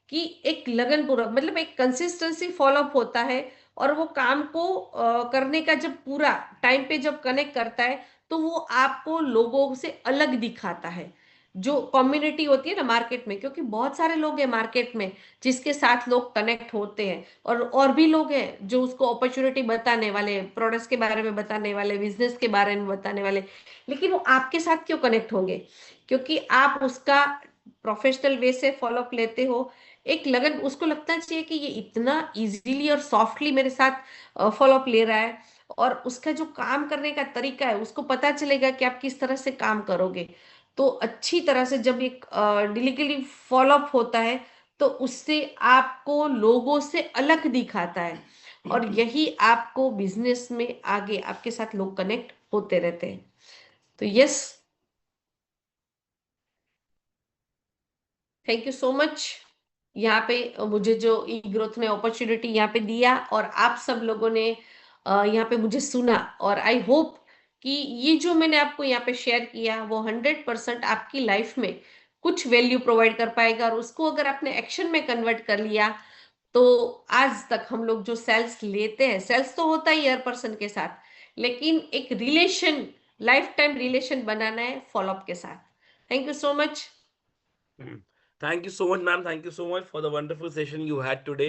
कि एक लगन पूर्वक, मतलब एक कंसिस्टेंसी फॉलोअप होता है। और वो काम को करने का जब पूरा टाइम पे जब कनेक्ट करता है तो वो आपको लोगों से अलग दिखाता है। जो कम्युनिटी होती है ना मार्केट में, क्योंकि बहुत सारे लोग हैं मार्केट में जिसके साथ लोग कनेक्ट होते हैं, और भी लोग हैं जो उसको अपॉर्चुनिटी बताने वाले, प्रोडक्ट्स के बारे में बताने वाले, बिजनेस के बारे में बताने वाले। लेकिन वो आपके साथ क्यों कनेक्ट होंगे, क्योंकि आप उसका प्रोफेशनल वे से फॉलोअप लेते हो। एक लगन, उसको लगना चाहिए कि ये इतना इजीली और सॉफ्टली मेरे साथ फॉलोअप ले रहा है, और उसका जो काम करने का तरीका है उसको पता चलेगा कि आप किस तरह से काम करोगे। तो अच्छी तरह से जब एक डिलिकेटली फॉलोअप होता है तो उससे आपको लोगों से अलग दिखाता है, और यही आपको बिजनेस में आगे आपके साथ लोग कनेक्ट होते रहते हैं। तो yes, thank you so much. यहाँ पे मुझे जो ई ग्रोथ ने अपॉर्चुनिटी यहाँ पे दिया और आप सब लोगों ने यहाँ पे मुझे सुना, और आई होप कि ये जो मैंने आपको यहाँ पे शेयर किया वो 100% आपकी लाइफ में कुछ वैल्यू प्रोवाइड कर पाएगा। और उसको अगर आपने एक्शन में कन्वर्ट कर लिया तो आज तक हम लोग जो सेल्स लेते हैं, सेल्स तो होता ही हर पर्सन के साथ, लेकिन एक रिलेशन, लाइफ टाइम रिलेशन बनाना है फॉलोअप के साथ। Thank you so much. Thank you so much, ma'am. Thank you so much for the wonderful session you had today.